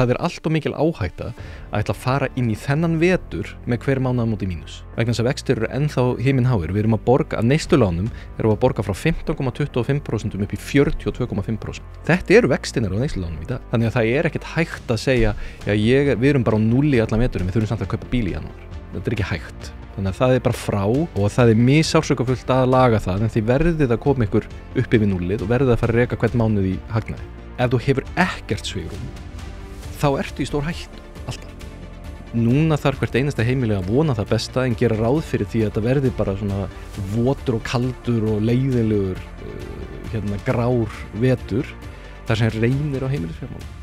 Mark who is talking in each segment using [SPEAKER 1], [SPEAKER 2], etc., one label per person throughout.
[SPEAKER 1] það allt of mikil áhætta að ætla að fara inn í þennan vetur með hver mánaðamóti mínus. Vegna þess að vextir eru ennþá himinháir. Við erum að borga af neyslulánum erum að borga frá 15,25% upp í 42,5%. Þetta eru vextirnir á neyslulánum í dag. Þannig að það ekkert hægt að segja, við erum bara á núlli allan veturinn, við þurfum samt að kaupa bíl í janúar. Þetta ekki hægt. Þannig að það bara frá og það missársaukafullt að laga það, en þið verðið að koma ykkur upp yfir núllið og verðið að fara að reka hvern mánuð í hagnaði. Ef þú hefur ekkert svigrúm, þá ertu í stór hættu, alltaf. Núna þarf hvert einasta heimili að vona það besta en gera ráð fyrir því að þetta verði bara svona votur og kaldur og leiðilegur grár vetur þar sem reynir á heimilisfjármálum.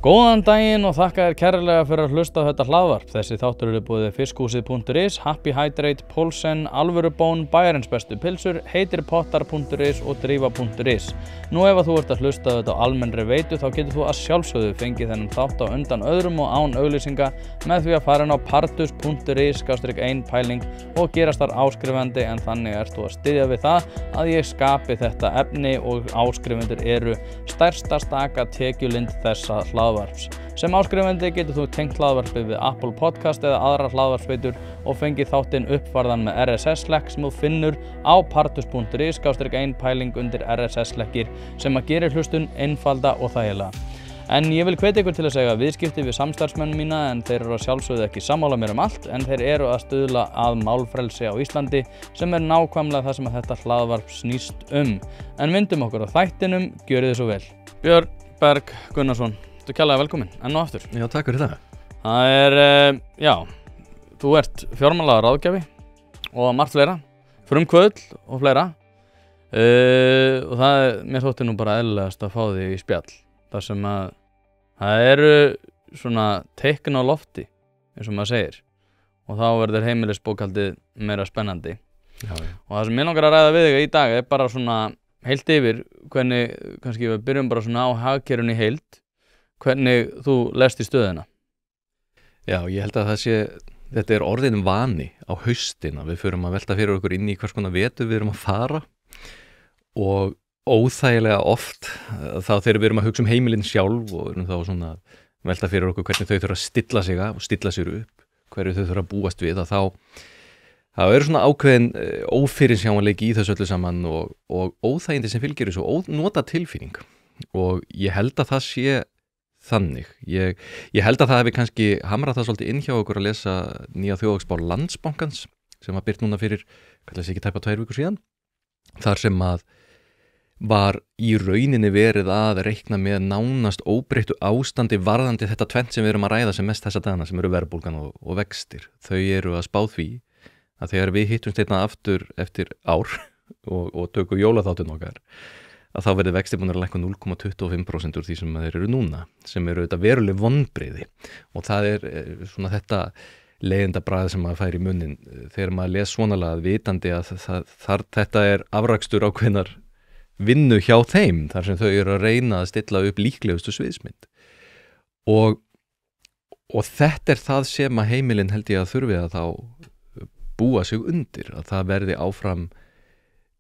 [SPEAKER 2] Góðan daginn og þakka þér kærlega fyrir að hlusta á þetta hlaðvarp. Þessi þáttur eru boðið fiskhúsið.is, Happy Hydrate, Poulsen, Alvörubón, Bæjarins bestu pilsur, heitirpottar.is og drífa.is. Nú ef þú ert að hlusta á þetta á almennri veitu þá getur þú að sjálfsögðu fengið þennan þátt á undan öðrum og án auglýsinga með því að fara inn á partus.is/1pæling og gerast þar áskrifandi, en þannig ert þú að styðja við það að ég skapi þetta efni og áskrifundur eru stærsta staka tekjulind þessa hlaðvarps. Sem áskrifandi getur þú tengt hlaðvarpið við Apple Podcast eða aðrar hlaðvarpsveitur og fengið þáttinn uppfærðan með RSS-hlekk sem þú finnur á partus.is/1pæling undir RSS-hlekkir sem að gerir hlustun einfalda og þægilega. En ég vil hvetja ykkur til að segja viðskipti við samstarfsmenn mína, en þeir eru að sjálfsögðu ekki sammála mér allt, en þeir eru að stuðla að málfrelsi á Íslandi sem nákvæmlega það sem að þetta hlaðvarp snýst En myndum okkur á þættinum, gjörið þið svo vel. Björn Berg Gunnarsson, þú kærlega velkominn, enn og aftur.
[SPEAKER 1] Já, takk fyrir það.
[SPEAKER 2] Það þú ert fjármálaráðgjafi og margt fleira, frumkvöðl og fleira. Og mér þótti nú bara eðlilegast að fá þig í spjall. Það sem að það eru svona teikn á lofti, eins og maður segir. Og þá verður heimilisbókhaldið meira spennandi.
[SPEAKER 1] Já.
[SPEAKER 2] Og það sem ég langar að ræða við þig í dag bara svona heilt yfir, hvernig, kannski við byrjum bara svona á hagkerfinu í heild, hvernig þú lest í stöðuna.
[SPEAKER 1] Já, ég held að þetta orðin vani á haustina. Við förum að velta fyrir okkur inn í hvers konar vetur við erum að fara og óþægilega oft þá þegar við erum að hugsa heimilin sjálf og erum þá svona velta fyrir okkur hvernig þau þurfa að stilla sig af og stilla sér upp, hverju þau þurfa að búast við, að þá eru svona ákveðin ófyrirsjáanleiki í þessu öllu saman og óþægindi sem fylgir þessu ónota tilfinning, og ég held að það sé þannig. Ég held að það hefði kannski hamrað það svolítið inn hjá okkur að lesa nýja þjóðhagsspá Landsbankans sem var birt núna fyrir, hvað þessi ekki tæpa 2 vikur síðan, þar sem að var í rauninni verið að reikna með nánast óbreyttu ástandi varðandi þetta tvennt sem við erum að ræða sem mest þessa dagana, sem eru verðbólgan og vextir. Þau eru að spá því að þegar við hittumst einna aftur eftir ár og tökum jólaþáttinn okkar, að þá verði vextir búin að lækka 0,25% úr því sem þeir eru núna, sem eru þetta veruleg vonbrigði, og það svona þetta leiðindabræði sem maður fær í munnin þegar maður les svonalagað vitandi að þetta afrakstur ákveðnar vinnu hjá þeim, þar sem þau eru að reyna að stilla upp líklegustu sviðsmynd, og þetta það sem að heimilin held ég að þurfi að þá búa sig undir, að það verði áfram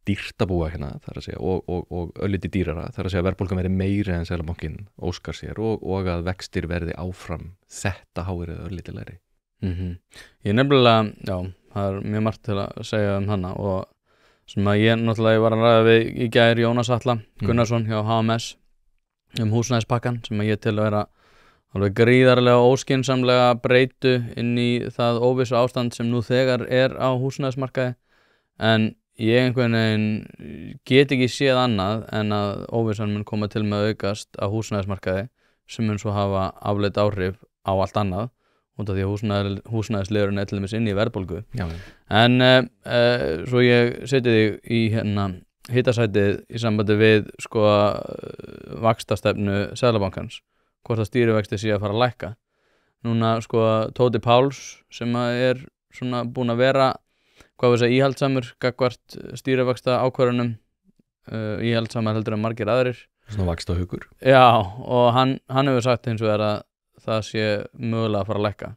[SPEAKER 1] dýrt að búa hérna, þar að segja, og ölliti dýrara, þar að segja að verðbólgan verði meiri en Seðlabankinn óskar sér, og að vextir verði áfram þetta háir eða ölliti læri.
[SPEAKER 2] Ég nefnilega, það mjög margt til að segja hana, og sem að ég náttúrulega var að ræða við í gær Jónas Atla Gunnarsson hjá HMS húsnæðispakkan, sem að ég til að vera alveg gríðarlega óskynsamlega breytu inn í það óvissu ástand sem nú þegar á húsnæðismarkaði, en ég einhvern veginn get ekki séð annað en að óvissan mun koma til með að aukast á húsnæðismarkaði, sem mun svo hafa afleidd áhrif á allt annað, út af því að húsnæðisliðurinn til dæmis inn í verðbólgu. En svo ég seti þig í hitasætið í sambandi við vaxtastefnu Seðlabankans, hvort að stýrivexti sé að fara að lækka. Núna Tóti Páls sem er svona búin að vera íhaldsamur gagnvart stýrivaxta ákvörðunum, íhaldsamar heldur en margir aðrir.
[SPEAKER 1] Svona vaxtahugur.
[SPEAKER 2] Já, og hann hefur sagt hins vegar að það sé mögulega að fara að lækka.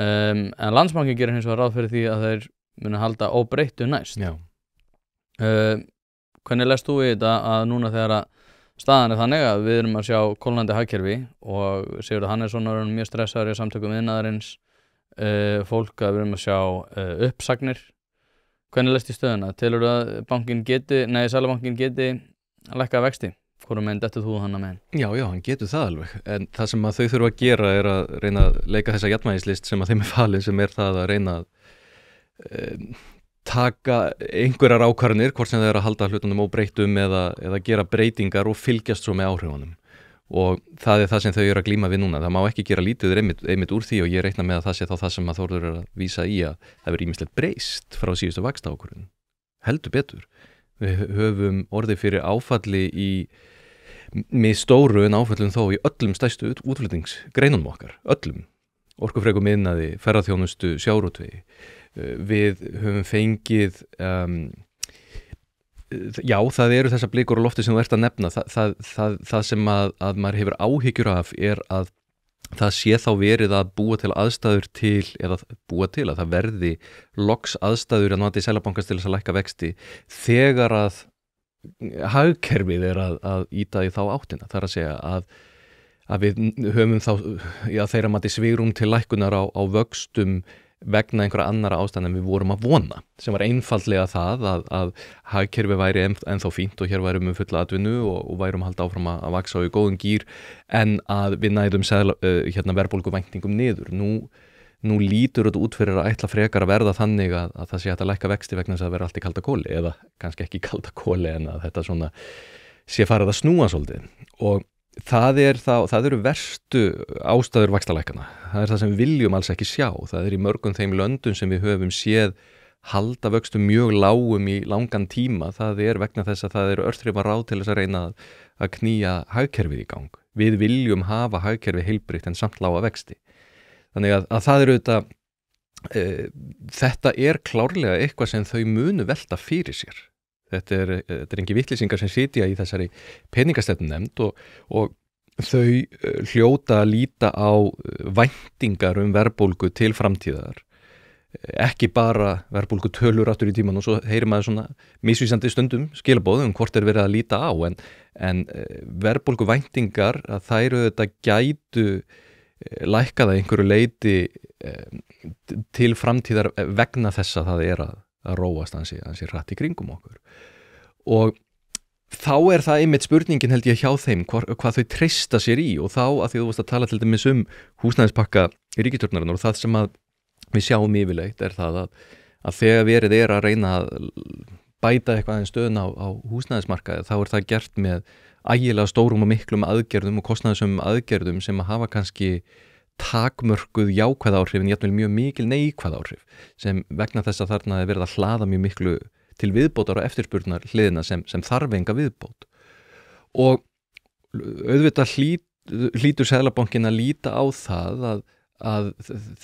[SPEAKER 2] En Landsbanki gerir hins vegar ráð fyrir því að þeir muni halda óbreyttu næst. Hvernig lest þú í þetta að núna þegar að Staðan þannig að við erum að sjá kólnandi hagkerfi og Sigurður Hannesson er mjög stressaður í samtökum iðnaðarins, fólk að við erum að sjá uppsagnir. Hvernig leist í stöðuna? Telurðu að Seðlabankinn geti lækkað vexti? Hvorum meginn dettur þú hana meginn?
[SPEAKER 1] Já, hann getur það alveg, en það sem að þau þurfa að gera er að reyna að leika þessa jafnvægislist sem að þeim falin, sem það að reyna að taka einhverjar ákvarðanir, hvort sem það að halda hlutunum óbreyttum eða gera breytingar og fylgjast svo með áhrifunum. Og það það sem þau eru að glíma við núna. Það má ekki gera lítið einmitt úr því, og ég reikna með að það sé þá það sem að Þórður er að vísa í, að það verður ýmislegt breyst frá síðustu vaxtaákvörðun. Heldur betur. Við höfum orðið fyrir áfalli með stóru en áföllum þó í öllum stærstu útflutningsgreinunum okkar, öllum. Orkufrekum iðnaði, ferðaþjónustu, sjávarútvegi. Við höfum fengið já, það eru þessar blikur á lofti sem þú ert að nefna. Það sem að maður hefur áhyggjur af er að það sé þá verið að búa til aðstæður að það verði loks aðstæður að noti Seðlabankans til þess að lækka vexti þegar að hagkerfið er að ýta í þá áttina. Það er að segja að við höfum þá þeirra mati svigrúm til lækkunar á vöxtum vegna einhverja annara ástæðna en við vorum að vona, sem var einfaldlega það að hagkerfi væri ennþá fínt og hér værum við fulla atvinnu og værum að halda áfram að vaksa í góðum gír, en að við næðum verðbólguvæntingum niður. Nú lítur þetta út fyrir að ætla frekar að verða þannig að það sé hægt að lækka vexti vegna þess að vera allt í kalda kóli, eða kannski ekki kalda kóli, en að þetta svona sé farið að snúa svolítið. Og það eru verstu ástæður vaxtalækkana. Það er það sem við viljum alls ekki sjá. Það er í mörgum þeim löndum sem við höfum séð halda vöxtum mjög lágum í langan tíma. Það er vegna þess að það eru örþrifa ráð til þess að reyna að knýja hagkerfið í gang. Við viljum hafa hagkerfið heilbrigt en samt lága vexti. Þannig að það eru þetta er klárlega eitthvað sem þau munu velta fyrir sér. Þetta er engi vitlýsingar sem sitja í þessari peningastefnunefnd og þau hljóta að líta á væntingar verðbólgu til framtíðar. Ekki bara verðbólgu tölur aftur í tíman og svo heyrir maður svona misvísandi stundum skilaboð hvort er verið að líta á, en verðbólgu væntingar að þær auðvitað gætu lækkað að einhverju leyti til framtíðar vegna þess að það er að róast ansi hratt í kringum okkur. Og þá er það einmitt spurningin, held ég, hjá þeim hvað þau treysta sér í, og þá að því þú varst að tala til dæmis húsnæðispakka ríkisstjórnarinnar, og það sem að við sjáum yfirleitt er það að þegar verið er að reyna að bæta eitthvað aðeins stöðuna á húsnæðismarkaði, þá er það gert með ægilega stórum og miklum aðgerðum og kostnaðsömum aðgerðum sem að hafa kannski takmörkuð jákvæð áhrif en jafnvel mjög mikil neikvæð áhrif, sem vegna þess að þarna er verið að hlaða mjög miklu til viðbótar og eftirspurnar hliðina sem þarf enga viðbót. Og auðvitað hlýtur Seðlabankinn að líta á það að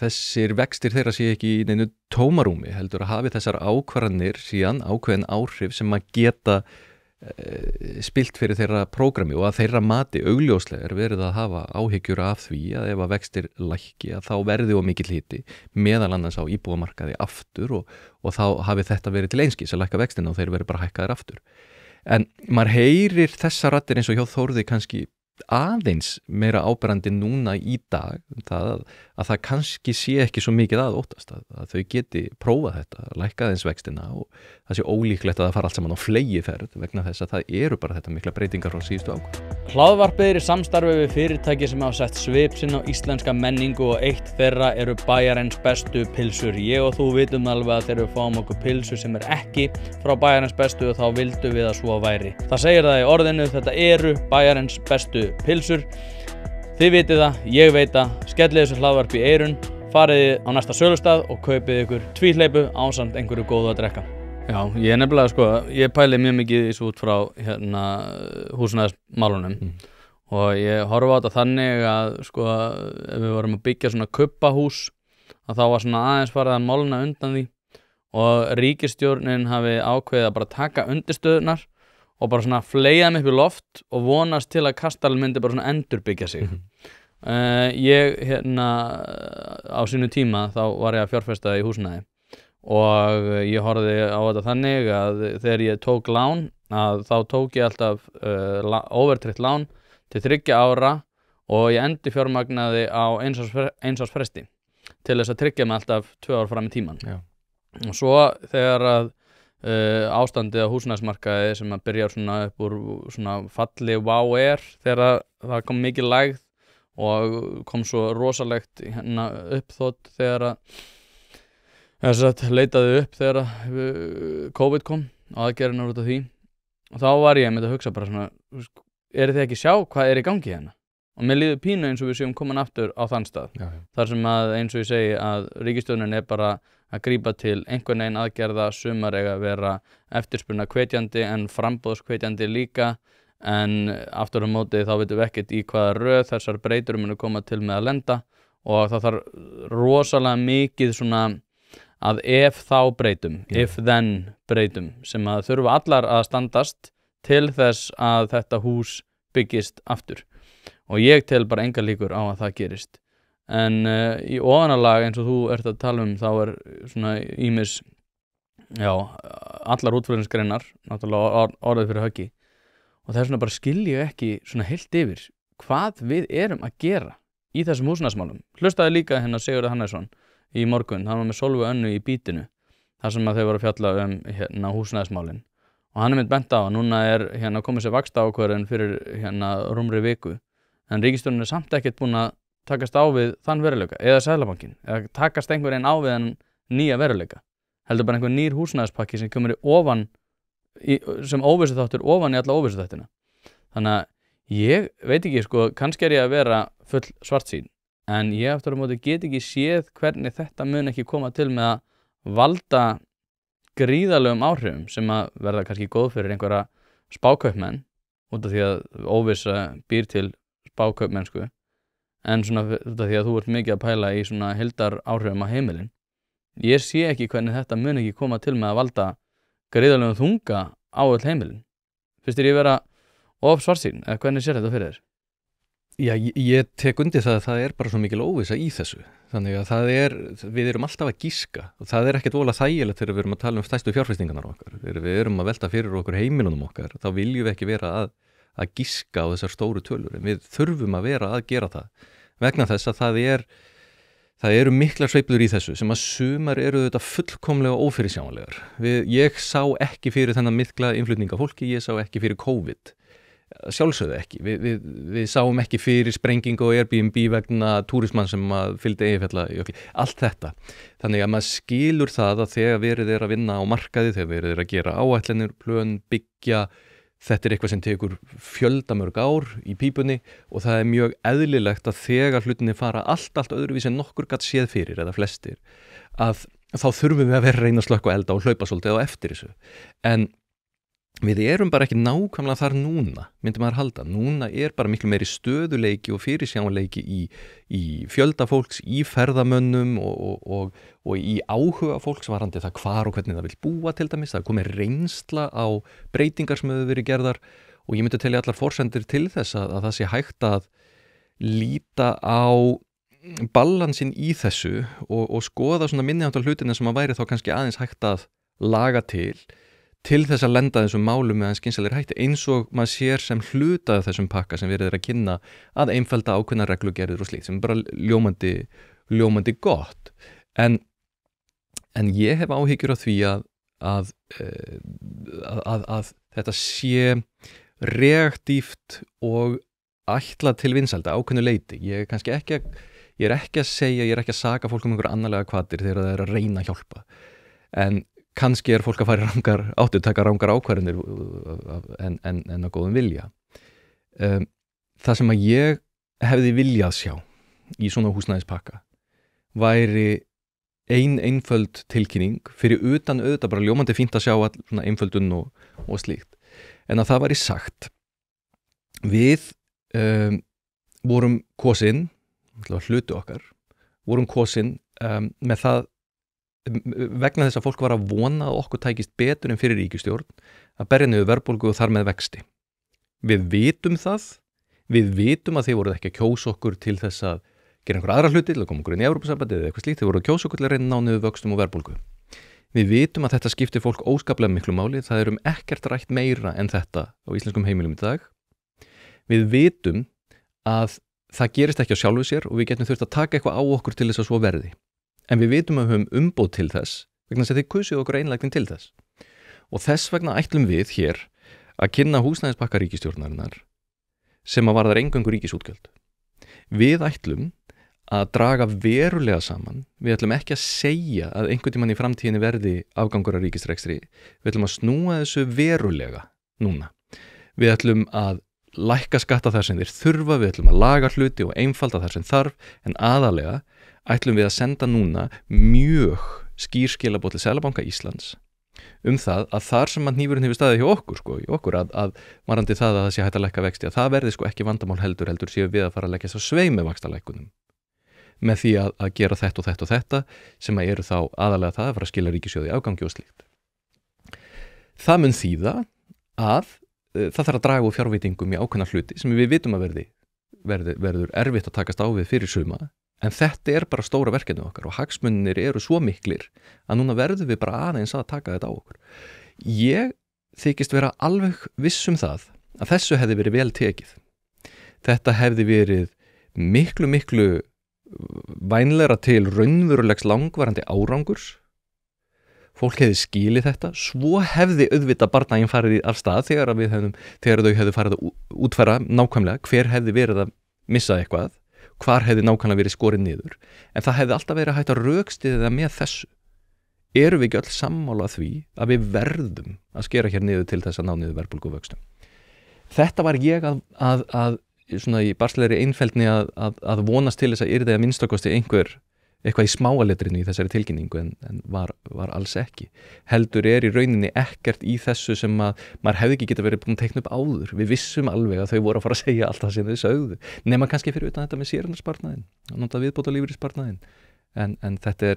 [SPEAKER 1] þessir vextir þeirra sé ekki í neinu tómarúmi, heldur að hafi þessar ákvarðanir síðan ákveðin áhrif sem að geta spilt fyrir þeirra prógrami, og að þeirra mati augljóslega er verið að hafa áhyggjur af því að ef að vextir lækki að þá verði of mikill hiti meðal annars á íbúðamarkaði aftur, og þá hafi þetta verið til einskis að lækka vextina og þeir verið bara hækkaðir aftur. En maður heyrir þessa raddir eins og hjá Þórði kannski aðeins meira áberandi núna í dag, að það kannski sé ekki svo mikið að óttast, að þau geti prófað þetta, lækka aðeins vextina, og það sé ólíklegt að það fara allt saman á fleygiferð vegna þess að það eru bara þetta mikla breytingar frá síðustu ákvörðun.
[SPEAKER 2] Hlaðvarpið er í samstarfi við fyrirtæki sem hafa sett svip sinn á íslenska menningu, og eitt þeirra eru Bæjarins bestu pylsur. Ég og þú vitum alveg að þegar við fáum okkur pylsu sem er ekki frá Bæjarins bestu, þá vildum við að svo væri. Það segir það í orðinu, þetta eru Bæjarins bestu pylsur. Þið vitið það, ég veit það, skellið þessu hlaðvarpi í eyrun, farið á næsta sölustað og kaupið ykkur tvíhleypu ásamt einhverju góðu að drekka. Já, ég nefnilega ég pæli mjög mikið þessu út frá húsnæðismálunum og ég horfa á þetta þannig að ef við vorum að byggja svona kubbahús, að þá var svona aðeins farið að molna undan því, og ríkisstjórnin hafi ákveðið að bara taka undirstöðurnar og bara svona fleygja þeim upp í loft og vonast til að kastalinn myndi bara svona endurbyggja sig. Ég á sínu tíma þá var ég að fjárfesta í húsnæði, og ég horfði á þetta þannig að þegar ég tók lán að þá tók ég alltaf overtryggt lán til 3 ára og ég endurfjármagnaði á eins árs fresti til þess að tryggja mig alltaf 2 ár fram í tímann.
[SPEAKER 1] Já.
[SPEAKER 2] Og svo þegar að ástandið á húsnæðismarkaði sem að byrja svona upp úr svona falli þegar það kom mikið lægð og kom svo rosalegt uppþot þegar að leitaði upp þegar að COVID kom og aðgerðirnar út af því, og þá var ég að hugsa bara svona, þið ekki sjá hvað í gangi hérna? Og mér líður pínu eins og við séum komin aftur á þann stað.
[SPEAKER 1] Já.
[SPEAKER 2] Þar sem að eins og ég segi að ríkisstjórnin bara að grípa til einhvern veginn aðgerða, sumar eiga að vera eftirspurna hvetjandi en framboðshvetjandi líka, en aftur á móti þá veitum við ekkert í hvaða röð þessar breytur munu koma til með að lenda, og það þarf rosalega mikið svona að ef þá breytum, if then breytum, sem að þurfa allar að standast til þess að þetta hús byggist aftur. Og ég tel bara engar líkur á að það gerist. En í ofanalag eins og þú ert að tala þá svona ýmis, allar útflutningsgreinar, náttúrulega orðið fyrir höggi. Og það svona bara skilja ekki svona heilt yfir hvað við erum að gera í þessum húsnæðismálum. Hlustaði líka Sigurður Hannesson í morgun, hann var með Sólveig Önnu í Bítinu, þar sem að þau voru að fjalla húsnæðismálin. Og hann mynd bent á að núna komið sér vaxtaákvörðun fyrir rúmri viku. En ríkisstjórnin samt ekkert búin að takast á við þann veruleika, eða Seðlabankinn, eða takast einhverjum á við þann nýja veruleika. Heldur bara einhver nýr húsnæðispakki sem kemur sem óvissuþáttur ofan í alla óvissuþættina. Þannig að ég veit ekki, kannski ég að vera full svartsýn, en ég aftur á móti get ekki séð hvernig þetta mun ekki koma til með að valda gríðarlegum áhrifum sem að verða kannski góð fyrir einhverja spákaupmenn, út af því að óvissa býr til spákaupmennsku, en svona út af því að þú ert mikið að pæla í svona heildar áhrifum á heimilin. Ég sé ekki hvernig þetta mun ekki koma til með að valda gríðarlegum þunga á öll heimilin. Finnst þér ég vera of svartsýn, eða hvernig sér þetta fyrir þér?
[SPEAKER 1] Já, ég tek undir það að það bara svo mikil óvissa í þessu. Þannig að við erum alltaf að gíska, og það ekkert voðalega þægilegt þegar við erum að tala stærstu fjárfestingarnar okkar. Þegar við erum að velta fyrir okkur heimilunum okkar, þá viljum við ekki vera að gíska á þessar stóru tölur, en við þurfum að vera að gera það, vegna þess að það eru miklar sveiflur í þessu sem að sumar eru þetta fullkomlega ófyrirsjáanlegar. Ég sá ekki fyrir þennan mikla innflutninga fólki, ég sá ekki fyrir COVID, sjálfsögðu ekki. Við sáum ekki fyrir sprengingu og Airbnb vegna túrismann sem fylgdi Eyjafjallajökli, allt þetta. Þannig að maður skilur það að þegar verið að vinna á markaði, þegar verið að gera áætlanir, plön, byggja, þetta eitthvað sem tekur fjöldamörg ár í pípunni, og það mjög eðlilegt að þegar hlutinni fara allt öðruvísi en nokkur gat séð fyrir, eða flestir, að þá þurfum við að vera að reyna að slökkva elda og hlaupa svolítið á eftir þessu. En við erum bara ekki nákvæmlega þar núna, myndi maður halda. Núna bara miklu meiri stöðuleiki og fyrirsjáanleiki í fjölda fólks, í ferðamönnum og í áhuga fólks varandi það hvar og hvernig það vil búa til dæmis. Það komið reynsla á breytingar sem hefur verið gerðar, og ég myndi telja allar forsendir til þess að það sé hægt að líta á balansin í þessu og skoða svona minniháttar hlutina sem væri þá kannski aðeins hægt að laga til þess að lenda þessum málum með skynsamlegri hætti, eins og maður sér sem hluta þessum pakka sem verið að kynna að einfalda ákveðna reglugerðir og slíkt, sem bara ljómandi gott. En ég hef áhyggjur af því að þetta sé reaktíft og ætla til vinsælda ákveðnu leyti. Ég er ekki að saka fólk einhverja annarlega hvatir þegar það að reyna að hjálpa. En kannski fólk að fara taka rangar ákvarðanir en að góðum vilja. Það sem að ég hefði viljað sjá í svona húsnæðispakka væri einföld tilkynning, fyrir utan auðvitað bara ljómandi fínt að sjá svona einföldun og slíkt, en að það væri sagt: við vorum kosin, hluti okkar, vorum kosin með það vegna þess að fólk var að vona að okkur tækist betur en fyrir ríkisstjórn að berja niður verðbólgu og þar með vexti. Við vitum það, við vitum að þeir voru ekki að kjósa okkur til þess að gera einhver aðra hluti, til að koma okkur inn í Evrópusambandið eða eitthvað slíkt, þeir voru að kjósa okkur til að reyna ná niður vöxtum og verðbólgu. Við vitum að þetta skiptir fólk óskaplega miklu máli, það ekkert rætt meira en þetta á íslenskum heimilum í dag. Við vitum að það gerist ekki á sjálfu sér og við getum þurft að taka eitthvað á okkur til þess að svo verði. En við vitum að við höfum umboð til þess, vegna þess að þið kusuðu okkur einlægnin til þess. Og þess vegna ætlum við hér að kynna húsnæðispakka ríkisstjórnarinnar sem að varðar eingöngu ríkisútgjöld. Við ætlum að draga verulega saman, við ætlum ekki að segja að einhvern tímann í framtíðinni verði afgangur af ríkisrekstri, við ætlum að snúa þessu verulega núna. Við ætlum að lækka skatta þar sem þeir þurfa, við ætlum að laga hluti og einfalda þar sem þarf, en aðalega ætlum við að senda núna mjög skýr skilaboð til Seðlabanka Íslands það að þar sem að hnífurinn hefur staðið hjá okkur að varandi það að það sé hægt að lækka vexti, að það verði ekki vandamál heldur séu við að fara að leggja þess að svei með vaxtalækkunum með því að gera þetta og þetta og þetta sem að eru þá aðalega það að fara að skila ríkissjóði afgangi og slíkt. Það mun þýða að það þarf að draga úr fjárveitingum í ákveðna hluti sem við vitum að verður erfitt að takast á við fyrir suma, en þetta bara stóra verkefni okkar og hagsmunir eru svo miklir að núna verðum við bara aðeins að taka þetta á okkur. Ég þykist vera alveg viss það að þessu hefði verið vel tekið. Þetta hefði verið miklu vænlegra til raunverulegs langvarandi árangurs. Fólk hefði skilið þetta, svo hefði auðvitað barnaginn farið af stað þegar þau hefðu farið að útfæra nákvæmlega hver hefði verið að missa eitthvað, hvar hefði nákvæmlega verið skorið niður, en það hefði alltaf verið hægt að rökstyðja með þessu. Erum við ekki öll sammála því að við verðum að skera hér niður til þess að ná niður verðbólguvöxtum? Þetta var ég að svona í barslegri einfeldni að vonast til þess að yrði að minnstakosti eitthvað í smáaletrinu í þessari tilkynningu en var alls ekki. Heldur í rauninni ekkert í þessu sem að maður hefði ekki getað verið búin að teikna upp áður. Við vissum alveg að þau voru að fara að segja allt það sem þau sögðu. Nema kannski fyrir utan þetta með séreignarsparnaðinn, að nota viðbótarlífeyrissparnaðinn. En þetta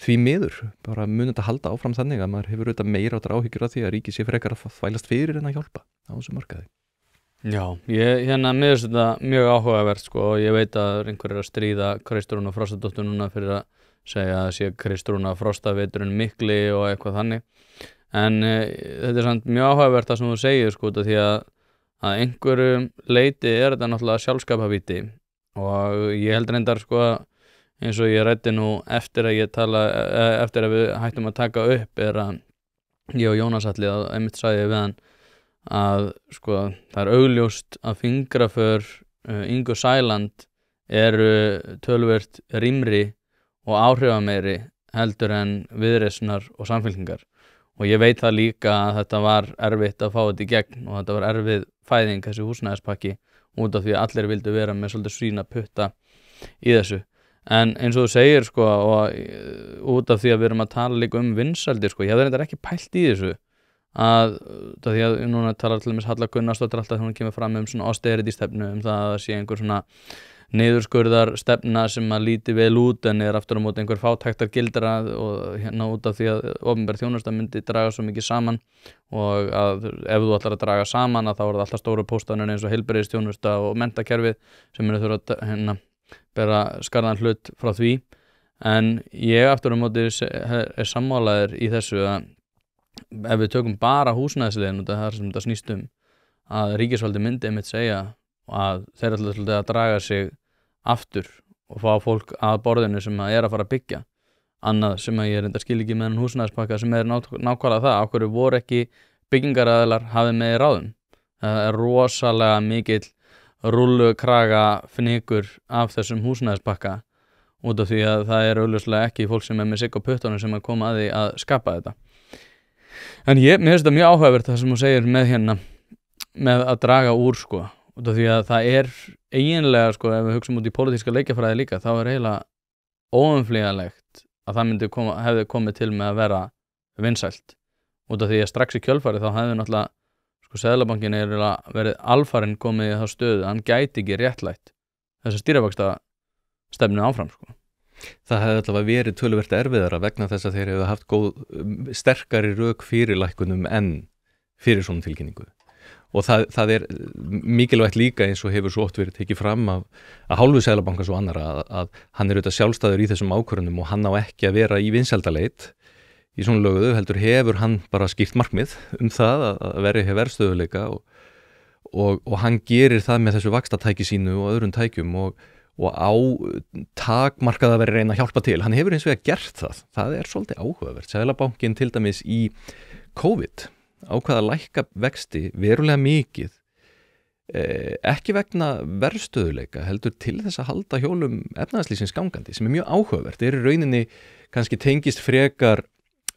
[SPEAKER 1] því miður, bara munið að halda áfram þannig að maður hefur auðvitað meira áttar áhyggjur af því að ríkið sé frekar að þvælast fyrir en að hjálpa á þessu markaði.
[SPEAKER 2] Já, mér finnst þetta mjög áhugavert og ég veit að einhver að stríða Kristrúnu Frostadóttur núna fyrir að segja að sé Kristrúna Frostaveturinn mikli og eitthvað þannig, en þetta samt mjög áhugavert það sem þú segir því að einhverju leiti þetta náttúrulega sjálfskapavíti og ég held reyndar eins og ég ræddi nú eftir að við hættum að taka upp að ég og Jónas Atli einmitt sagði við hann að það augljóst að fingraför Ingu Sæland eru töluvert rýmri og áhrifameiri heldur en Viðreisnar og Samfylkingar, og ég veit það líka að þetta var erfitt að fá þetta í gegn og þetta var erfið fæðing þessi húsnæðispakki út af því að allir vildu vera með svolítið svína putta í þessu. En eins og þú segir og út af því að við erum að tala líka vinsældir, ég hefði reyndar ekki pælt í þessu að því að núna talar til dæmis Halla Gunnarsdóttir alltaf þegar hún kemur fram svona austerity stefnu það að sé einhver svona niðurskurðar stefna sem að líti vel út en aftur á móti einhver fátæktar gildra og út af því að opinber þjónusta myndi draga svo mikið saman og að ef þú ætlar að draga saman þá það alltaf stóru póstanir eins og heilbrigðisþjónusta og menntakerfið sem þurfa að bera skarðan hlut frá því, en ég aftur á móti sammálaður í þessu að ef við tökum bara húsnæðisliðin og það sem þetta snýst að ríkisvaldi myndi einmitt segja að þeir ætla að draga sig aftur og fá fólk að borðinu sem að fara að byggja annað sem að ég reyndar skil ekki með en húsnæðispakka sem nákvæmlega það, á hverju voru ekki byggingaraðilar hafið með í ráðum. Það rosalega mikill rúllukraga fnykur af þessum húsnæðispakka út af því að það augljóslega ekki fólk sem með sigg á puttunum sem að koma að því að skapa þetta. En mér finnst þetta mjög áhugavert það sem þú segir með að draga úr út af því að það eiginlega ef við hugsum út í pólitíska leikjafræði líka þá eiginlega óumflýjanlegt að það hefði komið til með að vera vinsælt út af því að strax í kjölfari þá hefði náttúrulega Seðlabankinn verið alfarinn komið í þá stöðu hann gæti ekki réttlætt þessa stýrivaxtastefnu áfram
[SPEAKER 1] Það hefði allavega verið töluvert erfiðara vegna þess að þeir hefðu haft sterkari rök fyrir lækkunum en fyrir svona tilkynningu. Og það mikilvægt líka eins og hefur svo oft verið tekið fram af hálfu Seðlabankans og annarra að hann auðvitað sjálfstæður í þessum ákvörðunum og hann á ekki að vera í vinsældaleit í svona löguðu, heldur hefur hann bara skýrt markmið það að verja hér verðstöðuleika og hann gerir það með þessu vaxtatæki sínu og öðrum tækjum og á takmarkað að vera reyna að hjálpa til. Hann hefur hins vegar gert það. Það svolítið áhugavert. Seðlabankinn til dæmis í COVID ákvað að lækka vexti verulega mikið, ekki vegna verðstöðuleika, heldur til þess að halda hjólum efnahagslífsins gangandi, sem mjög áhugavert. Það í rauninni kannski tengist frekar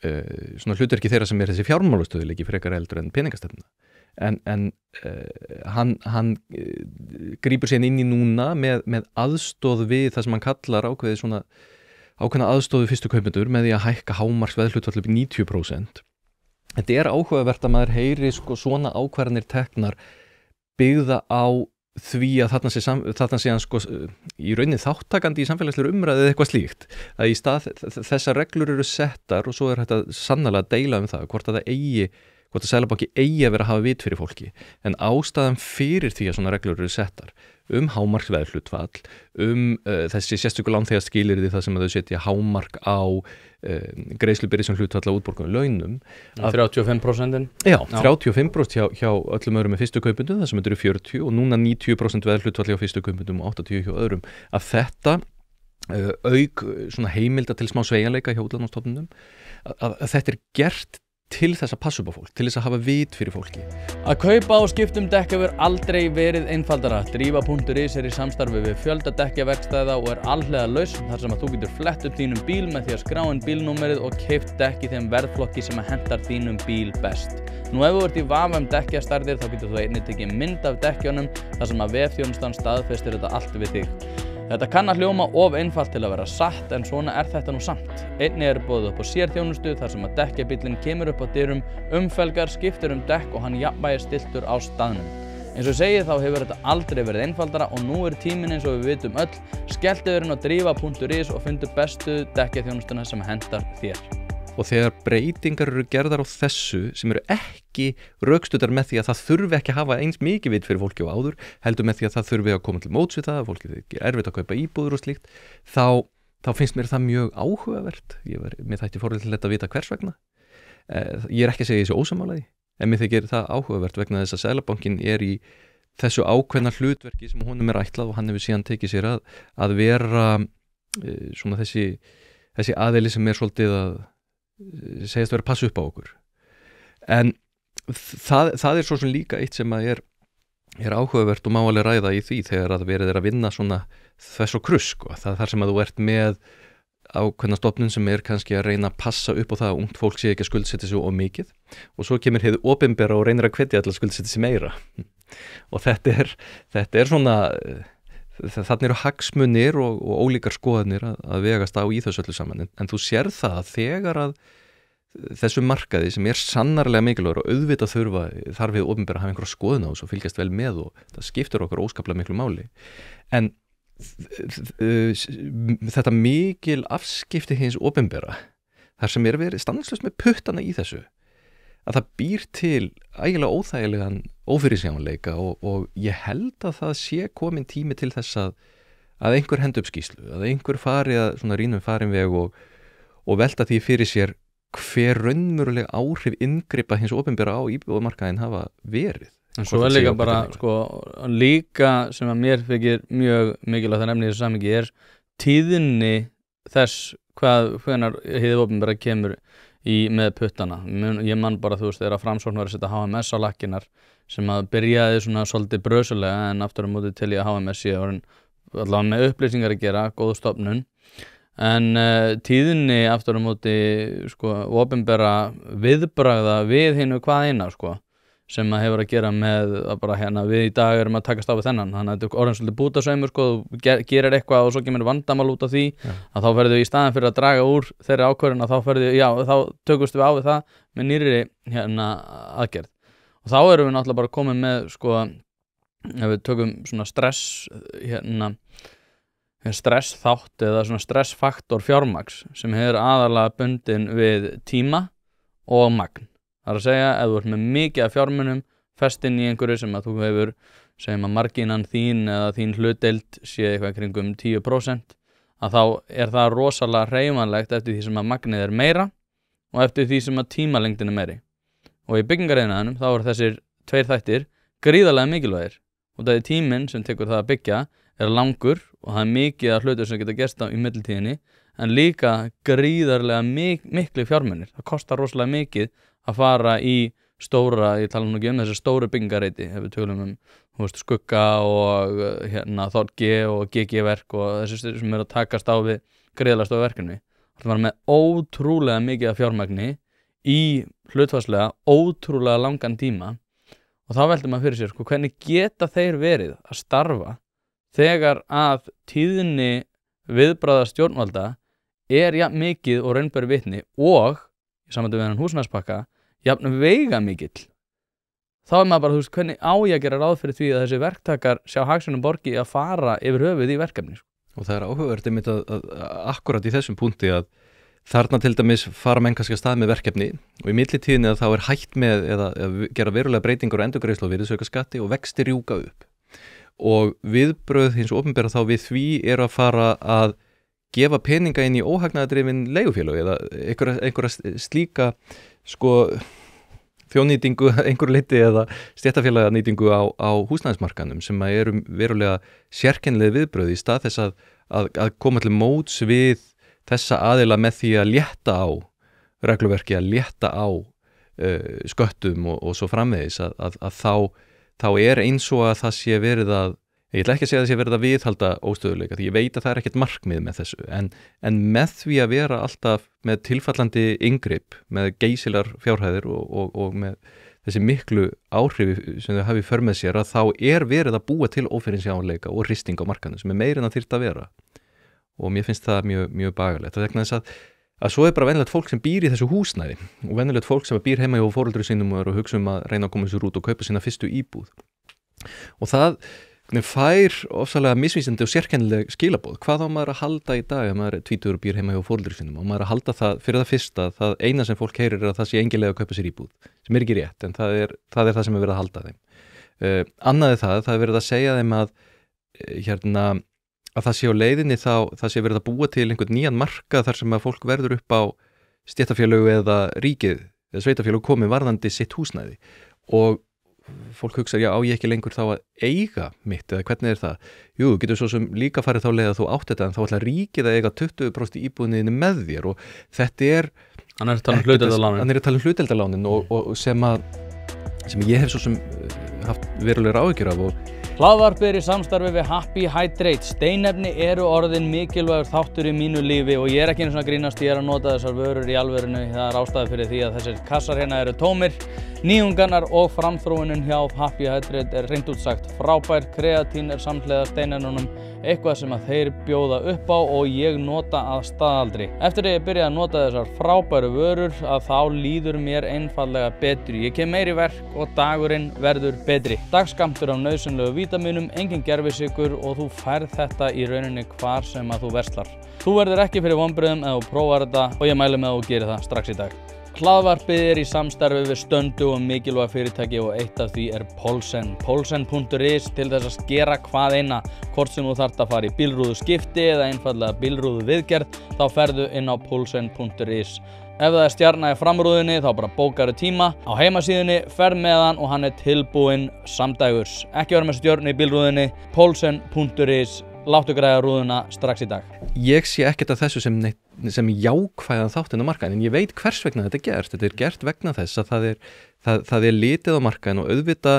[SPEAKER 1] svona hlutverki þeirra sem þessi fjármálastöðuleiki frekar heldur en peningastefna. En hann grípur síðan inn í núna með aðstoð við það sem hann kallar ákveðna aðstoð við fyrstu kaupendur með því að hækka hámarksveðhlutfall upp í 90%. Þetta áhugavert að maður heyri svona ákvarðanir teknar byggða á því að þarna sé hann í rauninni þáttakandi í samfélagslegri umræðu eða eitthvað slíkt. Að í stað þessar reglur eru settar og svo hægt að sannarlega deila það hvort að Seðlabanki eigi að vera að hafa vit fyrir fólki. En ástæðan fyrir því að svona reglur eru settar hámarksveðhlutfall, þessi sérstöku lánþegaskilyrði það sem að þau setja hámark á greiðslubyrði sem hlutfall á útborguðum launum.
[SPEAKER 2] 35%?
[SPEAKER 1] Já, 35% hjá öllum öðrum með fyrstu kaupendum, það sem eru 40 og núna 90% veðhlutfall hjá fyrstu kaupendum og 80% hjá öðrum. Að þetta auk svona heimilda til smá sveigjanleika hjá útlánastofnunum, að þetta gert til þess að passa upp á fólk, til þess að hafa vit fyrir fólki.
[SPEAKER 2] Að kaupa og skiptum dekk hefur aldrei verið einfaldara. Drífa.is í samstarfi við fjölda dekkjaverkstæða og alhliða lausn þar sem að þú getur flett upp þínum bíl með því að skrá inn bílnúmerið og keypt dekk í þeim verðflokki sem að hentar þínum bíl best. Nú ef þú ert í vafa dekkjastærðir þá getur þú einnig tekið mynd af dekkjunum þar sem að vefþjónustan staðfestir þetta allt við þig. Þetta kann að hljóma of einfalt til að vera satt en svona þetta nú samt. Einnig boðið upp á sérþjónustu þar sem að dekkjabíllinn kemur upp á dyrum, umfelgar, skiptir dekk og hann jafnvægis stilltur á staðnum. Eins og segið þá hefur þetta aldrei verið einfaldara og nú tíminn eins og við vitum öll. Skelltu þér inn á drífa.is og fundu bestu dekkjaþjónustuna sem hentar þér.
[SPEAKER 1] Og þegar breytingar eru gerðar á þessu sem eru ekki rökstuddar með því að það þurfi ekki að hafa eins mikið vit fyrir fólki og áður, heldur með því að það þurfi að koma til móts við það, fólki er erfitt að kaupa íbúður og slíkt, þá finnst mér það mjög áhugavert. Mér þætti forvitnilegt að vita hvers vegna. Ég er ekki að segja þessu ósamálaði, en mér þykir það áhugavert vegna þess að Seðlabankinn í þessu ákveðna hlutverki sem honum ætlað og hann hefur síðan tekið sér að vera svona þessi aðili sem svolítið að segjast vera að passa upp á okkur. En það svo sem líka eitt sem að er áhugavert og má alveg ræða í því þegar að verið að vinna svona þess og kruss, það þar sem að þú ert með ákveðna stofnun sem kannski að reyna að passa upp á það að ungt fólk sé ekki að skuldsetja sig of mikið og svo kemur hið opinbera og reynir að hvetja til að skuldsetja sig meira. Og þetta svona þarna eru hagsmunir og ólíkar skoðanir að vegast á í þessu öllu saman en þú sér það að þegar að þessu markaði sem sannarlega mikilvægur og auðvitað þarf við opinbera að hafa einhverja skoðun á þessu og fylgjast vel með og það skiptir okkur óskaplega miklu máli en þetta mikil afskipti hins opinbera þar sem verið stanslaust með puttana í þessu að það býr til ægilega óþægilegan ófyrirsjáanleika og ég held að það sé komin tími til þess að einhver hendi upp skýrslu, að einhver fari að svona rýnum farin veg og velta því fyrir sér hver raunveruleg áhrif inngripa hins opinbera á íbúðamarkaðinn hafa verið.
[SPEAKER 2] En svo líka bara, líka sem að mér þykir mjög mikilvægt að nefna í þessu samhengi tíðni þess hvenær hið opinbera kemur með puttana. Ég man bara, þegar Framsókn var að setja HMS á lakkinar sem að byrjaði svona svolítið brösulega en aftur á móti til ég að HMS sé allavega með upplýsingar að gera, góð stofnun. En tíðinni aftur á móti opinbera viðbragða við hinu hvað eina sem að hefur að gera með að bara við í dag erum að takast á við þennan þannig að þetta orðin svolítið bútasaumur þú gerir eitthvað og svo kemur vandamál út af því að þá ferðu í staðinn fyrir að draga úr þeirri ákvörðun að þá tökumst við á við það með nýrri aðgerð og þá erum við náttúrulega bara komin með ef við tökum svona stress þátt eða svona stressfaktor fjármagns sem hefur aðalega bundin við tíma og magn. Það er að segja, ef þú ert með mikið af fjármunum festinn í einhverju sem að þú hefur segjum að marginan þín eða þín hlutdeild sé eitthvað kringum 10% að þá það rosalega hreyfanlegt eftir því sem að magnið meira og eftir því sem að tímalengdin er meiri. Og í byggingariðnaðinum þá eru þessir tveir þættir gríðarlega mikilvægir. Og það er tíminn sem tekur það að byggja er langur og það er mikið af hlutur sem geta gerst í millitíðinni, en líka gríðarlega miklu fjármunir. Það kostar rosalega mikið að fara í stóra, ég tala nú ekki þessi stóru byggingareiti, ef við tölum Skugga og Þorgi og GG-verk og þessi sem eru að takast á við gríðarlega stóru verkefni. Það var með ótrúlega mikið af fjármagni í hlutfallslega ótrúlega langan tíma, og þá veldur maður fyrir sér, hvernig geta þeir verið að starfa þegar að tíðni viðbragða stjórnvalda er jafn mikið og raun ber vitni og í samvættu við hennan húsnæðispakka jafn veiga mikill. Þá er maður bara, hvernig á ég að gera ráð fyrir því að þessi verktakar sjá hagsmunum borgi að fara yfir höfuð í verkefni.
[SPEAKER 1] Og það er áhugavert einmitt að akkurat í þessum punkti að þarna til dæmis fara menn kannski að stað með verkefni og í millitíðinni að þá er hætt með eða gera verulega breytingar og endurgreiðslu á virðisaukaskatti og vextir rjúka upp. Og viðbrögð hins opinbera þá við því er að fara að gefa peninga inn í óhagnaðardrifin leigufélög eða einhverja slíka þjónýtingu einhverju leyti eða stéttarfélaganýtingu á húsnæðismarkaðnum sem eru verulega sérkennileg viðbrögð í stað þess að koma til móts við þessa aðila með því að létta á regluverki, að létta á sköttum og svo framvegis að þá er eins og að það sé verið að, ég ætla ekki að segja að það sé verið að viðhalda óstöðuleika því ég veit að það er ekkert markmið með þessu en með því að vera alltaf með tilfallandi inngrip með geysilegar fjárhæðir og með þessi miklu áhrif sem þau hafi í för með sér að þá er verið að búa til ófyrirsjáanleika og hristing á markaðnum sem er meira en að þyrfti að vera og mér finnst það mjög, mjög bagalegt og vegna þess að svo er bara venjulegt fólk sem býr í þessu húsnæði og venjulegt fólk sem býr heima hjá foreldrum sínum og er að hugsa að reyna að koma sér út og kaupa sína fyrstu íbúð og það fær ofsalega misvísandi og sérkennileg skilaboð. Hvað á maður að halda í dag ef maður er tvítugur og býr heima hjá foreldrum sínum og maður að halda það fyrir það fyrsta það eina sem fólk heyrir er að það sé engilega að kaupa sér íbúð sem er ekki rétt en það er það sem er verið að halda þeim. Annað er það er verið að segja þeim að það sé á leiðinni það sé verið að búa til einhvern nýjan markað þar sem að fólk verður upp á stéttarfélög eða ríkið eða sveitarfélög komið varðandi sitt húsnæði og fólk hugsa, á ég ekki lengur þá að eiga mitt eða hvernig er það? Jú, getur svo sem líka farið þá leið að þú átt þetta en þá ætla ríkið að eiga 20% íbúðinni með þér og þetta er
[SPEAKER 2] Hann er að tala um
[SPEAKER 1] hlutdeildarlánin og sem ég hef svo sem haft verulegar áhyggjur af og
[SPEAKER 2] Hlaðvarpið er í samstarfi við Happy Hydrate. Steinefni eru orðin mikilvægur þáttur í mínu lífi og ég er ekki einu svona að grínast, ég er að nota þessar vörur í alvörinu. Það er ástæða fyrir því að þessir kassar hérna eru tómir. Nýjungarnar og framþróunin hjá Happy Hydrate er hreint út sagt frábær. Kreatín er samhliða steinefnunum, eitthvað sem að þeir bjóða upp á og ég nota að staðaldri. Eftir að ég byrjaði að nota þessar frábæru vörur að þá líður mér einfallega betur. Ég kem meiri verk og dagurinn verður betri. Dagskammtur af nauðsynlegu vítamínum, engin gervisykur og þú færð þetta í rauninni hvar sem að þú verslar. Þú verður ekki fyrir vonbrigðum ef þú prófar þetta og ég mæli með að þú gerir það strax í dag. Hlaðvarpið er í samstarfi við stöndu og mikilvæg fyrirtæki og eitt af því er Polsen. Polsen.is til þess að skera hvað eina, hvort sem þú þarft að fara í bílrúðu skipti eða einfallega bílrúðu viðgerð, þá ferðu inn á Polsen.is. Ef það er stjarna í framrúðinni þá bara bókaru tíma á heimasíðunni, ferð með hann og hann er tilbúinn samdægurs. Ekki vera með stjörnu í bílrúðinni, Polsen.is. Láttu græða rúðuna strax í dag.
[SPEAKER 1] Ég sé ekkert af þessu sem jákvæðan þáttinn á markaðinn, en ég veit hvers vegna þetta er gert. Þetta er gert vegna þess að það er litið á markaðinn og auðvitað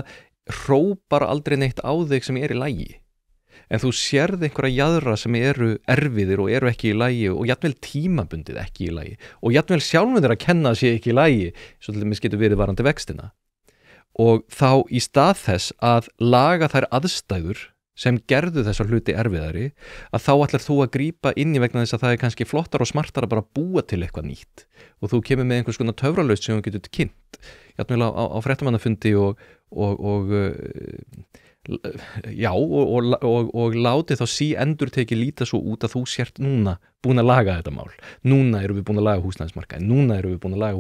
[SPEAKER 1] hrópar aldrei neitt á þig sem er í lagi. En þú sérð einhverja jaðra sem eru erfiðir og eru ekki í lagi og jafnvel tímabundið ekki í lagi og jafnvel sjálfur þeir að kenna sér ekki í lagi, svo til dæmis getur verið varandi vextina. Og þá í stað þess að laga þær aðstæður sem gerðu þessar hluti erfiðari, að þá ætlar þú að grípa inn í vegna þess að það er kannski flottar og smartar að bara búa til eitthvað nýtt og þú kemur með einhvers konar töfralaust sem þú getur kynnt, jafnvel á fréttamannafundi og láti þá endurtekið líta svo út að þú sért núna búin að laga þetta mál, núna erum við búin að laga